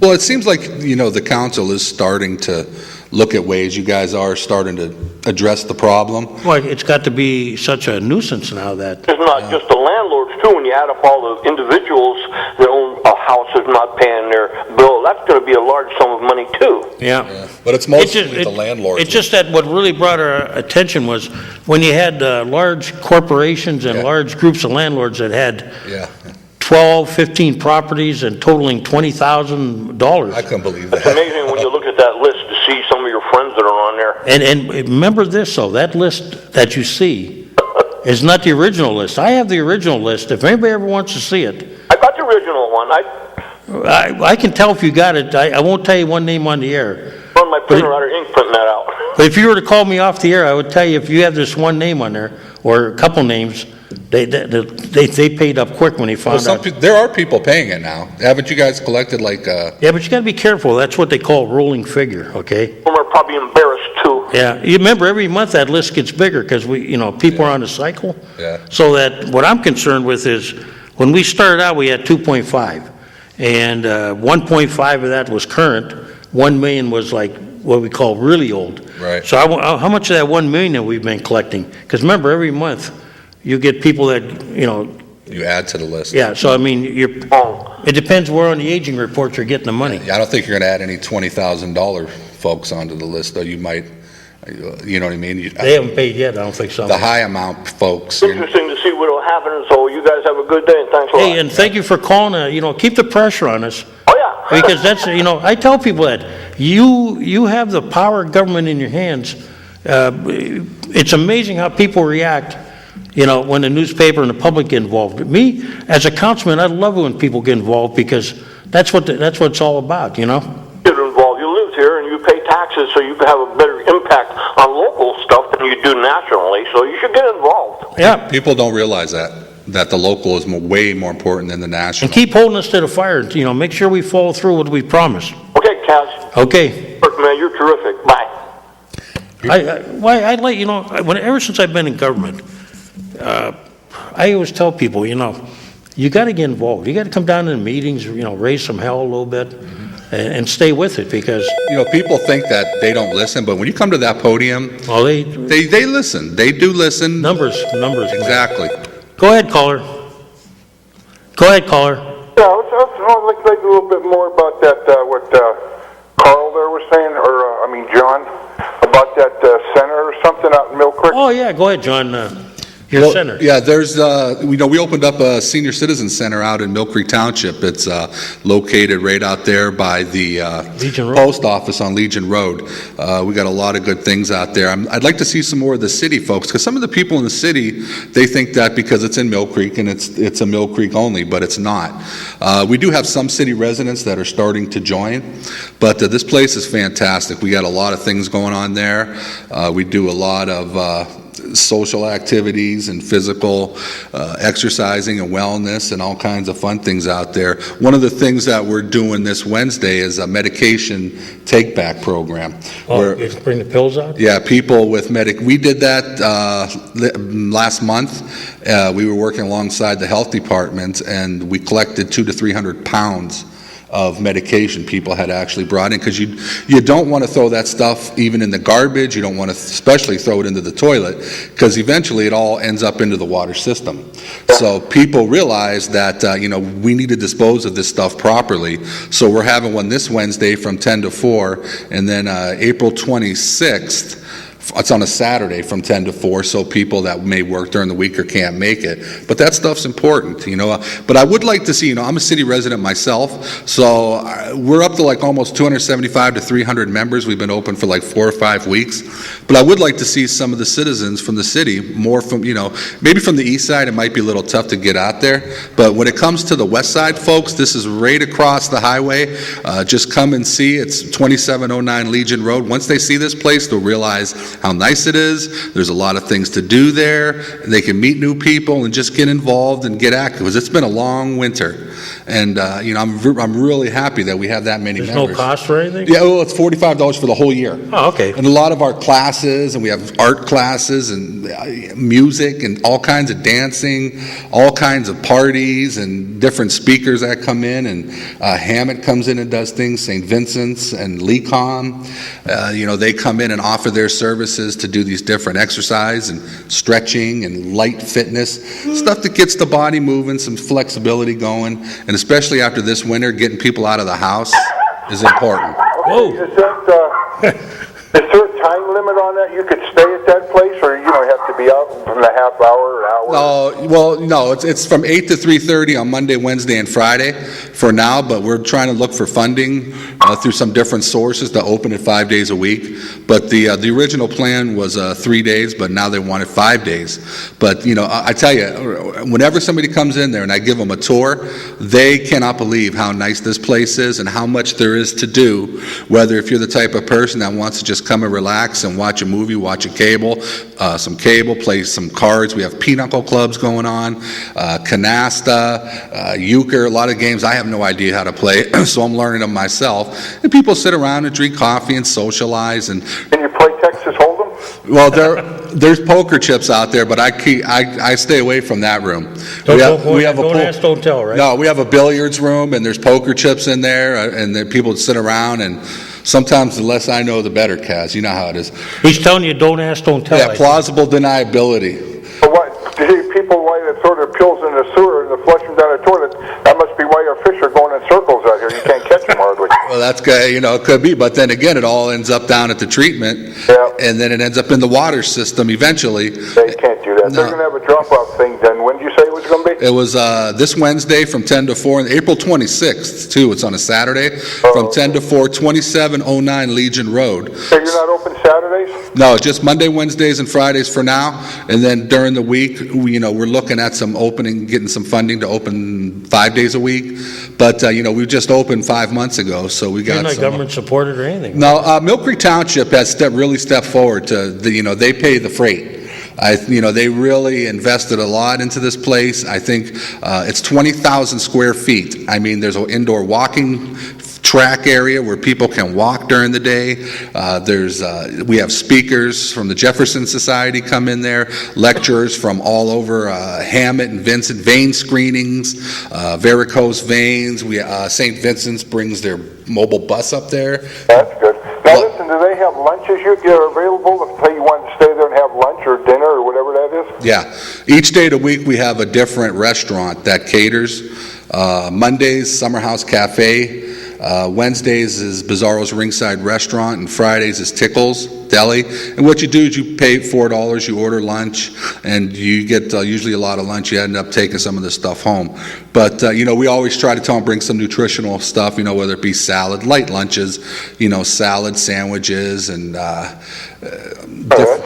Well, it seems like, the council is starting to look at ways. You guys are starting to address the problem. Well, it's got to be such a nuisance now that. It's not just the landlords too. When you add up all the individuals that own a house that's not paying their bill, that's going to be a large sum of money too. Yeah. But it's mostly the landlords. It's just that what really brought our attention was when you had large corporations and Yeah. large groups of landlords that had Yeah, 12, 15 properties and totaling $20,000. I couldn't believe It's that. amazing when you look at that list to see some of your friends that are on there. And remember this, though, that list that you see is not the original list. I have the original list. If anybody ever wants to see it, I got the original one. I can tell if you got it. I won't tell you one name on the air. Run my printer out of ink printing that out. But if you were to call me off the air, I would tell you if you have this one name on there, or a couple names, they paid up quick when they found out. There are people paying it now. Haven't you guys collected Yeah, but you got to be careful. That's what they call a rolling figure, okay? Some are probably embarrassed too. Yeah, you remember every month that list gets bigger because people are on a cycle. Yeah. So that what I'm concerned with is when we started out, we had 2.5, and 1.5 of that was current. 1 million was like what we call really old. Right. So how much of that 1 million that we've been collecting? Because remember, every month you get people that you add to the list? Yeah. So I mean, it depends where on the aging report you're getting the money. Yeah, I don't think you're going to add any $20,000 folks onto the list, though. You might, you know what I mean? They haven't paid yet. I don't think so. The high amount folks. It's interesting to see what'll happen. So you guys have a good day, and thanks a lot. Hey, and thank you for calling, keep the pressure on us. Oh, yeah. Because that's, I tell people that you have the power of government in your hands. It's amazing how people react, when the newspaper and the public get involved. Me, as a councilman, I love it when people get involved because that's what it's all about, Get involved. You live here and you pay taxes, so you can have a better impact on local stuff than you do nationally. So you should get involved. Yeah. People don't realize that the local is way more important than the national. And keep holding us to the fire, make sure we follow through what we promised. Okay, Cass. Okay. Look, man, you're terrific. Bye. Ever since I've been in government, I always tell people, you got to get involved. You got to come down to the meetings, raise some hell a little bit, and stay with it because people think that they don't listen, but when you come to that podium, they listen. They do listen. Numbers. Exactly. Go ahead, caller. Yeah, I'd like to a little bit more about that, what Carl there was saying, or, John, about that center or something out in Mill Creek. Oh, yeah, go ahead, John. Your center. Yeah, there's, we opened up a senior citizen center out in Mill Creek Township. It's located right out there by the post office on Legion Road. We got a lot of good things out there. I'd like to see some more of the city folks, because some of the people in the city, they think that because it's in Mill Creek and it's a Mill Creek only, but it's not. We do have some city residents that are starting to join, but this place is fantastic. We got a lot of things going on there. We do a lot of social activities and physical exercising and wellness and all kinds of fun things out there. One of the things that we're doing this Wednesday is a medication take-back program. You bring the pills out? Yeah, people with we did that last month. We were working alongside the health department, and we collected 200 to 300 pounds of medication people had actually brought in, because you don't want to throw that stuff even in the garbage. You don't want to especially throw it into the toilet, because eventually it all ends up into the water system. So people realize that we need to dispose of this stuff properly. So we're having one this Wednesday from 10 to 4, and then April 26th, it's on a Saturday from 10 to 4, so people that may work during the week or can't make it. But that stuff's important, But I would like to see, I'm a city resident myself, so we're up to like almost 275 to 300 members. We've been open for like 4 or 5 weeks. But I would like to see some of the citizens from the city, more from, maybe from the east side, it might be a little tough to get out there. But when it comes to the west side, folks, this is right across the highway. Just come and see. It's 2709 Legion Road. Once they see this place, they'll realize how nice it is. There's a lot of things to do there. They can meet new people and just get involved and get active, because it's been a long winter. And, I'm really happy that we have that many members. There's no cost for anything? Yeah, well, it's $45 for the whole year. Oh, okay. And a lot of our classes, and we have art classes and music and all kinds of dancing, all kinds of parties and different speakers that come in, and Hammett comes in and does things, St. Vincent's and Lecom. They come in and offer their services to do these different exercise and stretching and light fitness, stuff that gets the body moving, some flexibility going, and especially after this winter, getting people out of the house is important. Whoa. Is there a time limit on that? You could stay at that place, or you have to be out from the half hour or hour? No, well, no, it's from 8 to 3:30 on Monday, Wednesday, and Friday for now, but we're trying to look for funding through some different sources to open it 5 days a week. But the original plan was 3 days, but now they want it 5 days. But, I tell you, whenever somebody comes in there and I give them a tour, they cannot believe how nice this place is and how much there is to do, whether if you're the type of person that wants to just come and relax and watch a movie, watch some cable, play some cards. We have pinochle clubs going on, canasta, euchre, a lot of games I have no idea how to play, so I'm learning them myself. And people sit around and drink coffee and socialize. And can you play Texas Hold'em? Well, there's poker chips out there, but I stay away from that room. Don't ask, don't tell, right? No, we have a billiards room, and there's poker chips in there, and then people sit around, and sometimes the less I know, the better, Kaz. You know how it is. He's telling you, don't ask, don't tell. Yeah, plausible deniability. But people why they throw their pills in the sewer and flush them down the toilet, that must be why our fish are going in circles out here. You can't catch them hardly. Well, that's good. It could be, but then again, it all ends up down at the treatment, and then it ends up in the water system eventually. They can't do that. No. They're going to have a drop-off thing done gonna be? It was this Wednesday from 10 to 4, and April 26th, too. It's on a Saturday, from 10 to 4, 2709 Legion Road. So you're not open Saturdays? No, just Monday, Wednesdays, and Fridays for now, and then during the week, we're looking at some opening, getting some funding to open 5 days a week, but, we just opened 5 months ago, so we got You're not some... government supported or anything? No, Mill Creek Township has really stepped forward to, they pay the freight. They really invested a lot into this place. I think it's 20,000 square feet. I mean, there's an indoor walking track area where people can walk during the day. We have speakers from the Jefferson Society come in there, lecturers from all over Hammett and Vincent, vein screenings, varicose veins. St. Vincent's brings their mobile bus up there. That's good. Now listen, do they have lunches you're available if you want to stay there and have lunch or dinner or whatever that is? Yeah. Each day of the week we have a different restaurant that caters. Mondays, Summer House Cafe. Wednesdays is Bizarro's Ringside Restaurant, and Fridays is Tickles Deli. And what you do is you pay $4, you order lunch, and you get usually a lot of lunch. You end up taking some of the stuff home. But, we always try to tell them bring some nutritional stuff, whether it be salad, light lunches, salad, sandwiches, and... that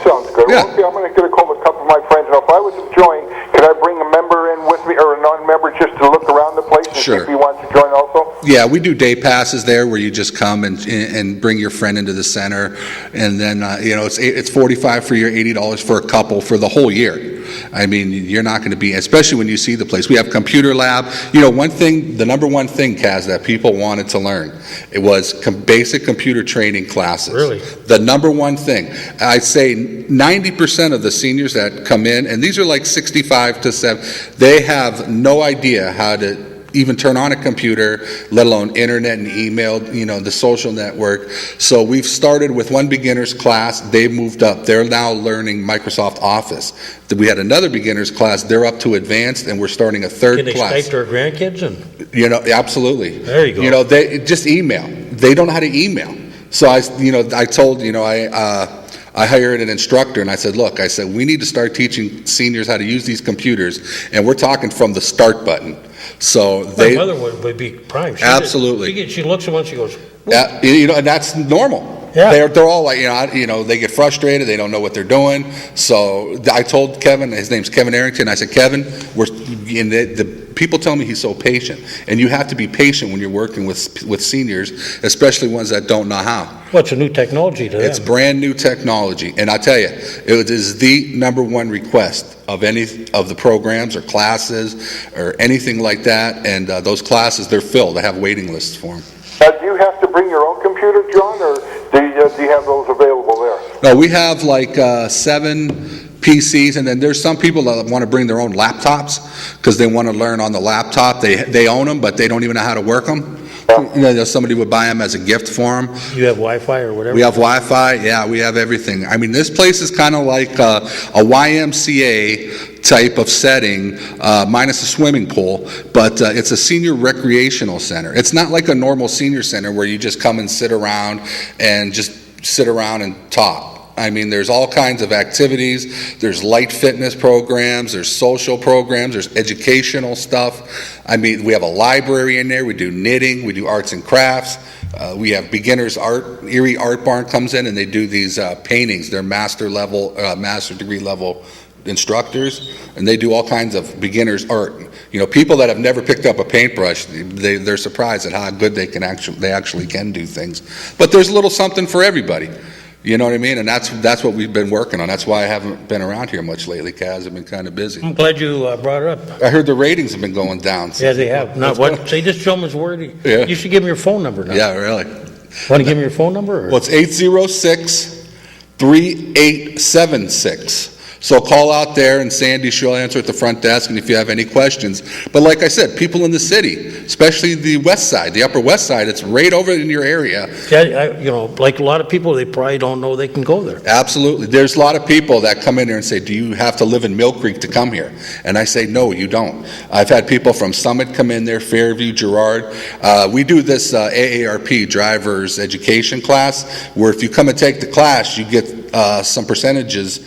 sounds good. Yeah. Well, okay, I'm going to get a call with a couple of my friends. Now, if I was to join, could I bring a member in with me, or a non-member, just to look around the place and Sure. see if he wants to join also? Yeah, we do day passes there where you just come and bring your friend into the center, and then it's $45 for your $80 for a couple for the whole year. I mean, you're not going to be, especially when you see the place. We have computer lab. The number one thing, Kaz, that people wanted to learn, it was basic computer training classes. Really? The number one thing. I'd say 90% of the seniors that come in, and these are like 65 to 70, they have no idea how to even turn on a computer, let alone internet and email, the social network. So we've started with one beginner's class. They've moved up. They're now learning Microsoft Office. We had another beginner's class. They're up to advanced, and we're starting a third class. Can they Skype to our grandkids? Absolutely. There you go. They just email. They don't know how to email. So I told, I hired an instructor, and I said, look, we need to start teaching seniors how to use these computers, and we're talking from the start button. So My mother would be prime. Absolutely. She looks at one, she goes, and that's normal. Yeah. They're all like, they get frustrated. They don't know what they're doing. So I told Kevin, his name's Kevin Arrington. I said, Kevin, the people tell me he's so patient, and you have to be patient when you're working with seniors, especially ones that don't know how. What's a new technology to them? It's brand new technology, and I tell you, it is the number one request of any of the programs or classes or anything like that. And those classes, they're filled. I have waiting lists for them. Do you have to bring your own computer, John, or do you have those available there? No, we have like 7 PCs, and then there's some people that want to bring their own laptops because they want to learn on the laptop. They own them, but they don't even know how to work them. Somebody would buy them as a gift for them. You have Wi-Fi or whatever? We have Wi-Fi. Yeah, we have everything. I mean, this place is kind of like a YMCA type of setting, minus a swimming pool, but it's a senior recreational center. It's not like a normal senior center where you just come and sit around and talk. I mean, there's all kinds of activities. There's light fitness programs. There's social programs. There's educational stuff. I mean, we have a library in there. We do knitting. We do arts and crafts. We have beginners art. Erie Art Barn comes in and they do these paintings. They're master degree level instructors, and they do all kinds of beginners art. People that have never picked up a paintbrush, they're surprised at how good they actually can do things. But there's a little something for everybody. You know what I mean? And that's what we've been working on. That's why I haven't been around here much lately, Kaz. I've been kind of busy. I'm glad you brought it up. I heard the ratings have been going down. Yeah, they have. Not what? Say, just show them his word. Yeah. You should give me your phone number now. Yeah, really. Want to give me your phone number? Or? Well, it's 806-3876. So call out there, and Sandy, she'll answer at the front desk, and if you have any questions. But like I said, people in the city, especially the west side, the upper west side, it's right over in your area. Yeah, like a lot of people, they probably don't know they can go there. Absolutely. There's a lot of people that come in there and say, do you have to live in Mill Creek to come here? And I say, no, you don't. I've had people from Summit come in there, Fairview, Girard. We do this AARP, driver's education class, where if you come and take the class, you get some percentages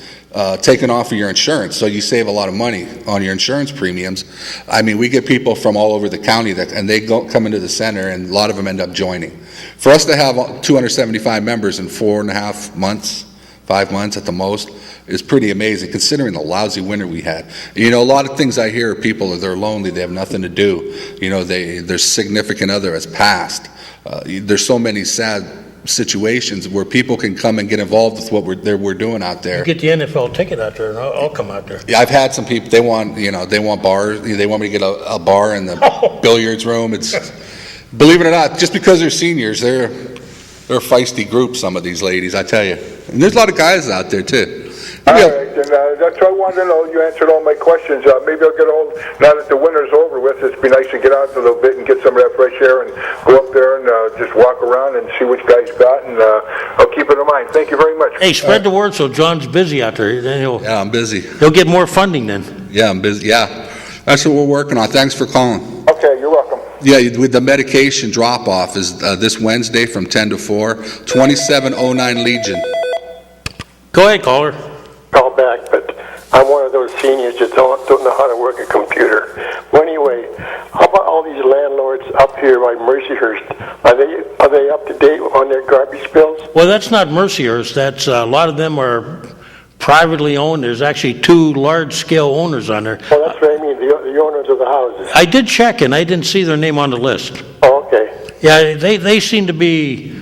taken off of your insurance, so you save a lot of money on your insurance premiums. I mean, we get people from all over the county and they come into the center, and a lot of them end up joining. For us to have 275 members in 4.5 months, 5 months at the most, is pretty amazing considering the lousy winter we had. You know, a lot of things I hear, people, they're lonely, they have nothing to do. You know, their significant other has passed. There's so many sad situations where people can come and get involved with what we're doing out there. You get the NFL ticket out there, and I'll come out there. Yeah, I've had some people, they want bars, they want me to get a bar in the billiards room. It's, believe it or not, just because they're seniors, they're a feisty group, some of these ladies, I tell you. And there's a lot of guys out there too. All right, and that's what I wanted to know. You answered all my questions. Maybe I'll get a hold, now that the winter's over with, it'd be nice to get out a little bit and get some of that fresh air and go up there and just walk around and see what you guys got, and I'll keep it in mind. Thank you very much. Hey, spread the word so John's busy out there. Then Yeah, I'm busy. he'll get more funding then. Yeah, I'm busy. Yeah, that's what we're working on. Thanks for calling. Okay, you're welcome. Yeah, with the medication drop-off is this Wednesday from 10 to 4, 2709 Legion. Go ahead, caller. Call back, but I'm one of those seniors that don't know how to work a computer. Well, anyway, how about all these landlords up here by Mercyhurst? Are they up to date on their garbage bills? Well, that's not Mercyhurst. That's a lot of them are privately owned. There's actually 2 large-scale owners on there. Well, that's what I mean, the owners of the houses. I did check, and I didn't see their name on the list. Oh, okay. Yeah, they seem to be,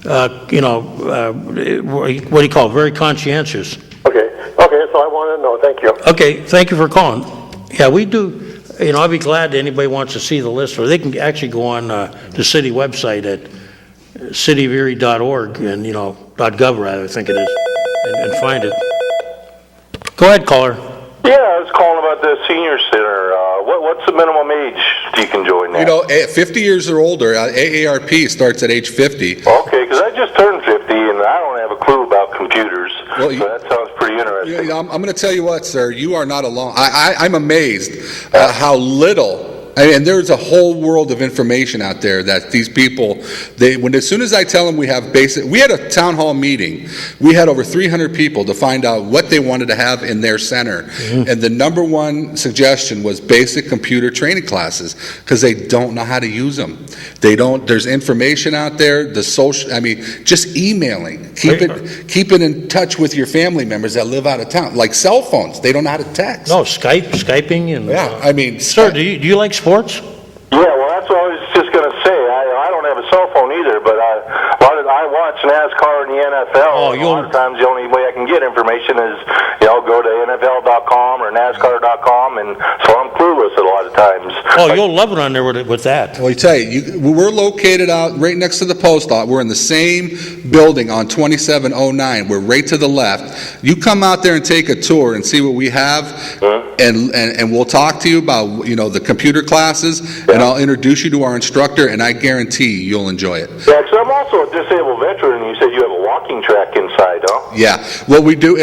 what do you call it, very conscientious. Okay, that's all I wanted to know. Thank you. Okay, thank you for calling. Yeah, we do, I'd be glad that anybody wants to see the list, or they can actually go on the city website at cityoferie.org and, .gov rather, I think it is, and find it. Go ahead, caller. Yeah, I was calling about the senior center. What's the minimum age you can join now? 50 years or older, AARP starts at age 50. Okay, because I just turned 50 and I don't have a clue about computers. Well, so that sounds pretty interesting. I'm going to tell you what, sir, you are not alone. I'm amazed at how little. And there's a whole world of information out there that these people, as soon as I tell them we had a town hall meeting, we had over 300 people to find out what they wanted to have in their center. Mm-hmm. And the number one suggestion was basic computer training classes, because they don't know how to use them. There's information out there, just emailing. Keep it in touch with your family members that live out of town. Like cell phones, they don't know how to text. No, Skyping and... Yeah, Sir, do you like sports? Yeah, well, that's what I was just going to say. I don't have a cell phone either, but I watch NASCAR and the NFL. Oh, a lot of times the only way I can get information is, go to NFL.com or NASCAR.com, and so I'm clueless a lot of times. Oh, you'll love it on there with that. Well, I tell you, we're located out right next to the post office. We're in the same building on 2709. We're right to the left. You come out there and take a tour and see what we have, and we'll talk to you about the computer classes, and I'll introduce you to our instructor, and I guarantee you'll enjoy it. Yeah, because I'm also a disabled veteran, and you said you have a walking track inside, huh? Yeah, what we do,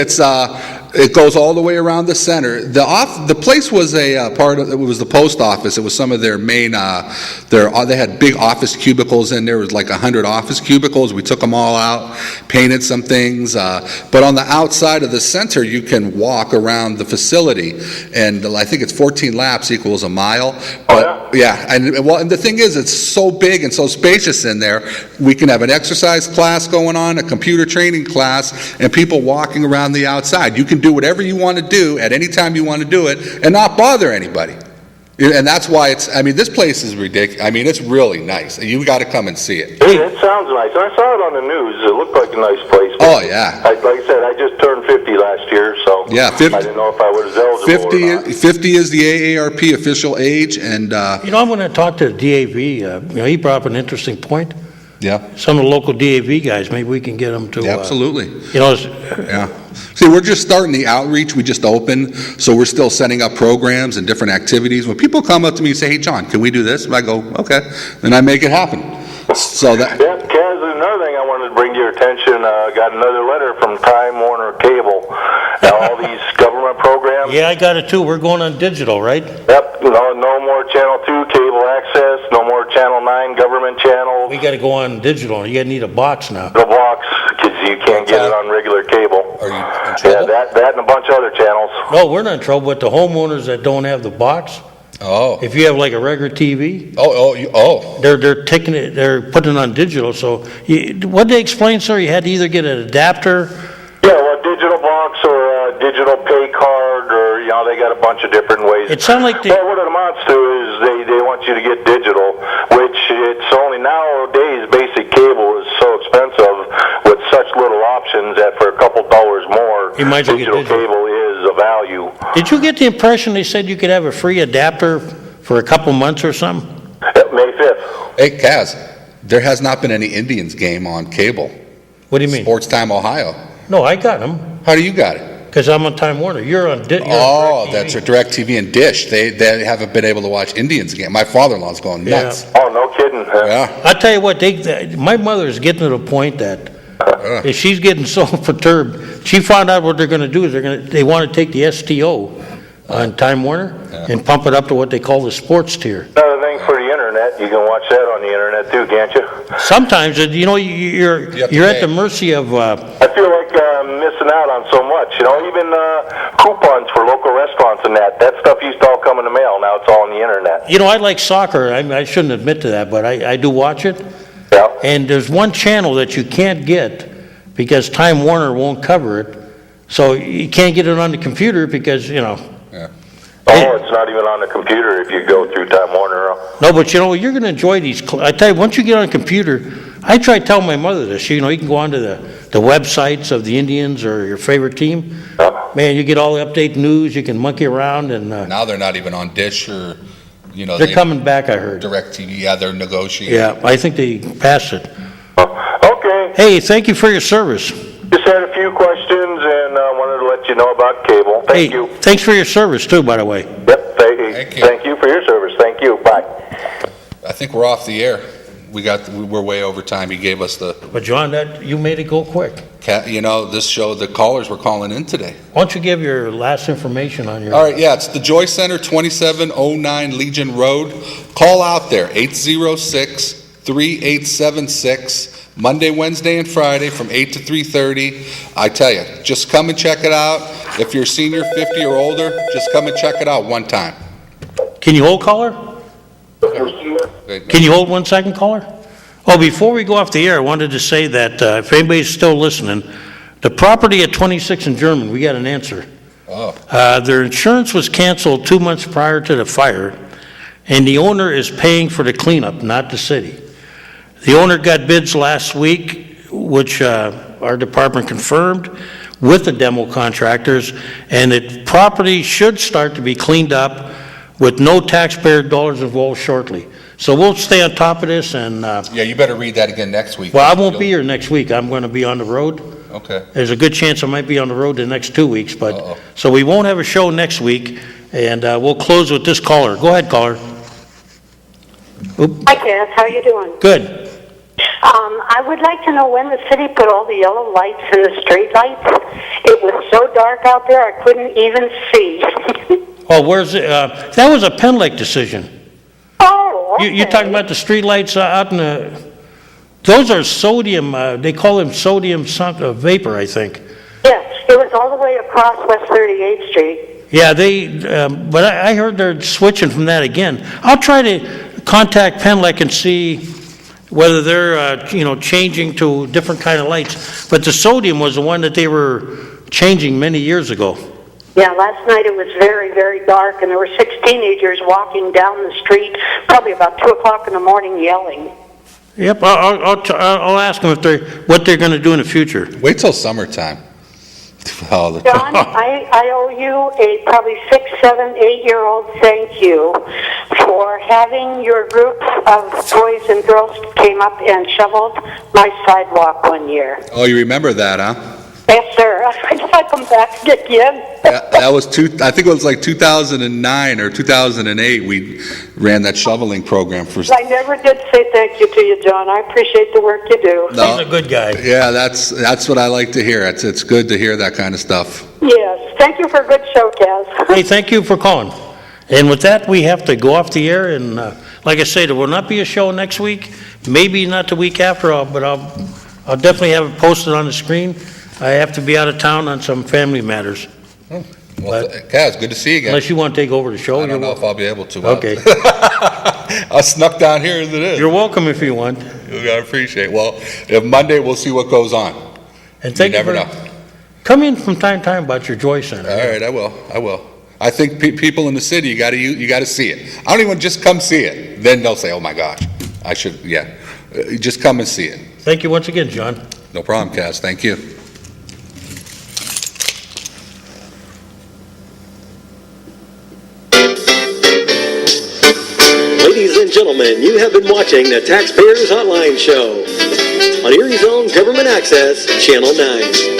it goes all the way around the center. The place was it was the post office. It was some of their main, they had big office cubicles in there. It was like 100 office cubicles. We took them all out, painted some things. But on the outside of the center, you can walk around the facility. And I think it's 14 laps equals a mile. But, and the thing is, it's so big and so spacious in there. We can have an exercise class going on, a computer training class, and people walking around the outside. You can do whatever you want to do at any time you want to do it and not bother anybody. And that's why this place is ridiculous. It's really nice. You got to come and see it. It sounds nice. I saw it on the news. It looked like a nice place. Oh, yeah. Like I said, I just turned 50 last year, so yeah, 50, I didn't know if I was eligible or not. 50 is the AARP official age. And I'm going to talk to the DAV. He brought up an interesting point. Yeah. Some of the local DAV guys, maybe we can get them to... Absolutely. Yeah. See, we're just starting the outreach. We just opened, so we're still setting up programs and different activities. When people come up to me and say, hey, John, can we do this? And I go, okay. Then I make it happen. So that... Yeah, Kaz, another thing I wanted to bring to your attention, got another letter from Time Warner Cable. All these government programs. Yeah, I got it too. We're going on digital, right? Yep. No more Channel 2 cable access, no more Channel 9 government channels. We got to go on digital. You got to need a box now. The box, because you can't get it on regular cable. Are you in trouble? Yeah, That and a bunch of other channels. No, we're not in trouble, but the homeowners that don't have the box, Oh, if you have like a regular TV, oh, they're taking it, they're putting it on digital, so what'd they explain, sir? You had to either get an adapter. Yeah, well, digital box or a digital pay card, or they got a bunch of different ways. It sounded like Well, what it amounts to is they want you to get digital, which it's only nowadays basic cable is so expensive with such little options that for a couple dollars more, You might as well get digital digital. cable is a value. Did you get the impression they said you could have a free adapter for a couple months or something? May 5th. hey, Kaz, there has not been any Indians game on cable. What do you mean? Sports Time Ohio. No, I got them, How do you got it? because I'm on Time Warner. You're on Oh, DirecTV. that's a DirecTV and Dish. They haven't been able to watch Indians game. My father-in-law's going nuts. Oh, no kidding. Yeah. I tell you what, my mother's getting to the point that if she's getting so perturbed, she found out what they're going to do is they want to take the STO on Time Warner and pump it up to what they call the sports tier. Another thing for the internet, you can watch that on the internet too, can't you? Sometimes, you're have to at pay. the mercy of, I feel like I'm missing out on so much, even coupons for local restaurants and that stuff used to all come in the mail, now it's all on the internet. I like soccer. I shouldn't admit to that, but I do watch it. Yeah. And there's one channel that you can't get because Time Warner won't cover it. So you can't get it on the computer because, Oh, it's not even on the computer if you go through Time Warner. No, but you're going to enjoy these. I tell you, once you get on a computer, I try to tell my mother this. You can go onto the websites of the Indians or your favorite team. Man, you get all the update news. You can monkey around and Now they're not even on Dish or, they're coming back. I heard. DirecTV. Yeah, they're negotiating. Yeah, I think they passed it. Okay. Hey, thank you for your service. Just had a few questions and wanted to let you know about cable. Thank you. Thanks for your service too, by the way. Yep. Thank you for your service. Thank you. Bye. I think we're off the air. We're way over time. He gave us the, But John, you made it go quick. this show, the callers were calling in today. Why don't you give your last information on your... All right, yeah, it's the Joy Center, 2709 Legion Road. Call out there, 806-3876, Monday, Wednesday, and Friday from 8 to 3:30. I tell you, just come and check it out. If you're senior, 50 or older, just come and check it out one time. Can you hold, caller? Can you hold 1 second, caller? Oh, before we go off the air, I wanted to say that if anybody's still listening, the property at 26 in German, we got an answer. Oh. Their insurance was canceled 2 months prior to the fire, and the owner is paying for the cleanup, not the city. The owner got bids last week, which our department confirmed with the demo contractors, and the property should start to be cleaned up with no taxpayer dollars involved shortly. So we'll stay on top of this, and, Yeah, you better read that again next week. well, I won't be here next week. I'm going to be on the road. Okay. There's a good chance I might be on the road the next 2 weeks, but, Uh-oh. so we won't have a show next week, and we'll close with this caller. Go ahead, caller. Oop, Hi, Cass. How you doing? good. I would like to know when the city put all the yellow lights in the street lights. It was so dark out there, I couldn't even see. Oh, where's it? That was a Penn Lake decision. Oh, okay. You're talking about the streetlights out in the, those are sodium, they call them sodium vapor, I think. Yes, it was all the way across West 38th Street. Yeah, but I heard they're switching from that again. I'll try to contact Penn Lake and see whether they're, changing to different kind of lights. But the sodium was the one that they were changing many years ago. Yeah, last night it was very, very dark, and there were 6 teenagers walking down the street, probably about 2 o'clock in the morning, yelling. Yep, I'll ask them what they're going to do in the future. Wait till summertime. John, I owe you a probably 6, 7, 8-year-old thank you for having your group of boys and girls came up and shoveled my sidewalk one year. Oh, you remember that, huh? Yes, sir. I'll come back again. That was I think it was like 2009 or 2008 we ran that shoveling program for. I never did say thank you to you, John. I appreciate the work you do. He's a good guy. Yeah, that's what I like to hear. It's good to hear that kind of stuff. Yes. Thank you for a good show, Kaz. Hey, thank you for calling. And with that, we have to go off the air. And like I say, there will not be a show next week. Maybe not the week after, but I'll definitely have it posted on the screen. I have to be out of town on some family matters. Well, But- Kaz, good to see you again. Unless you want to take over the show. I don't know if I'll be able to. Okay. I snuck down here as it is. You're welcome if you want. I appreciate it. Well, if Monday, we'll see what goes on. And thank You you never for- know. Come in from time to time about your Joy Center. All right, I will. I think people in the city, you gotta see it. I don't even just come see it. Then they'll say, oh my gosh, I should, yeah. Just come and see it. Thank you once again, John. No problem, Kaz. Thank you. Ladies and gentlemen, you have been watching the Taxpayers Hotline Show on Erie's own Government Access, Channel 9.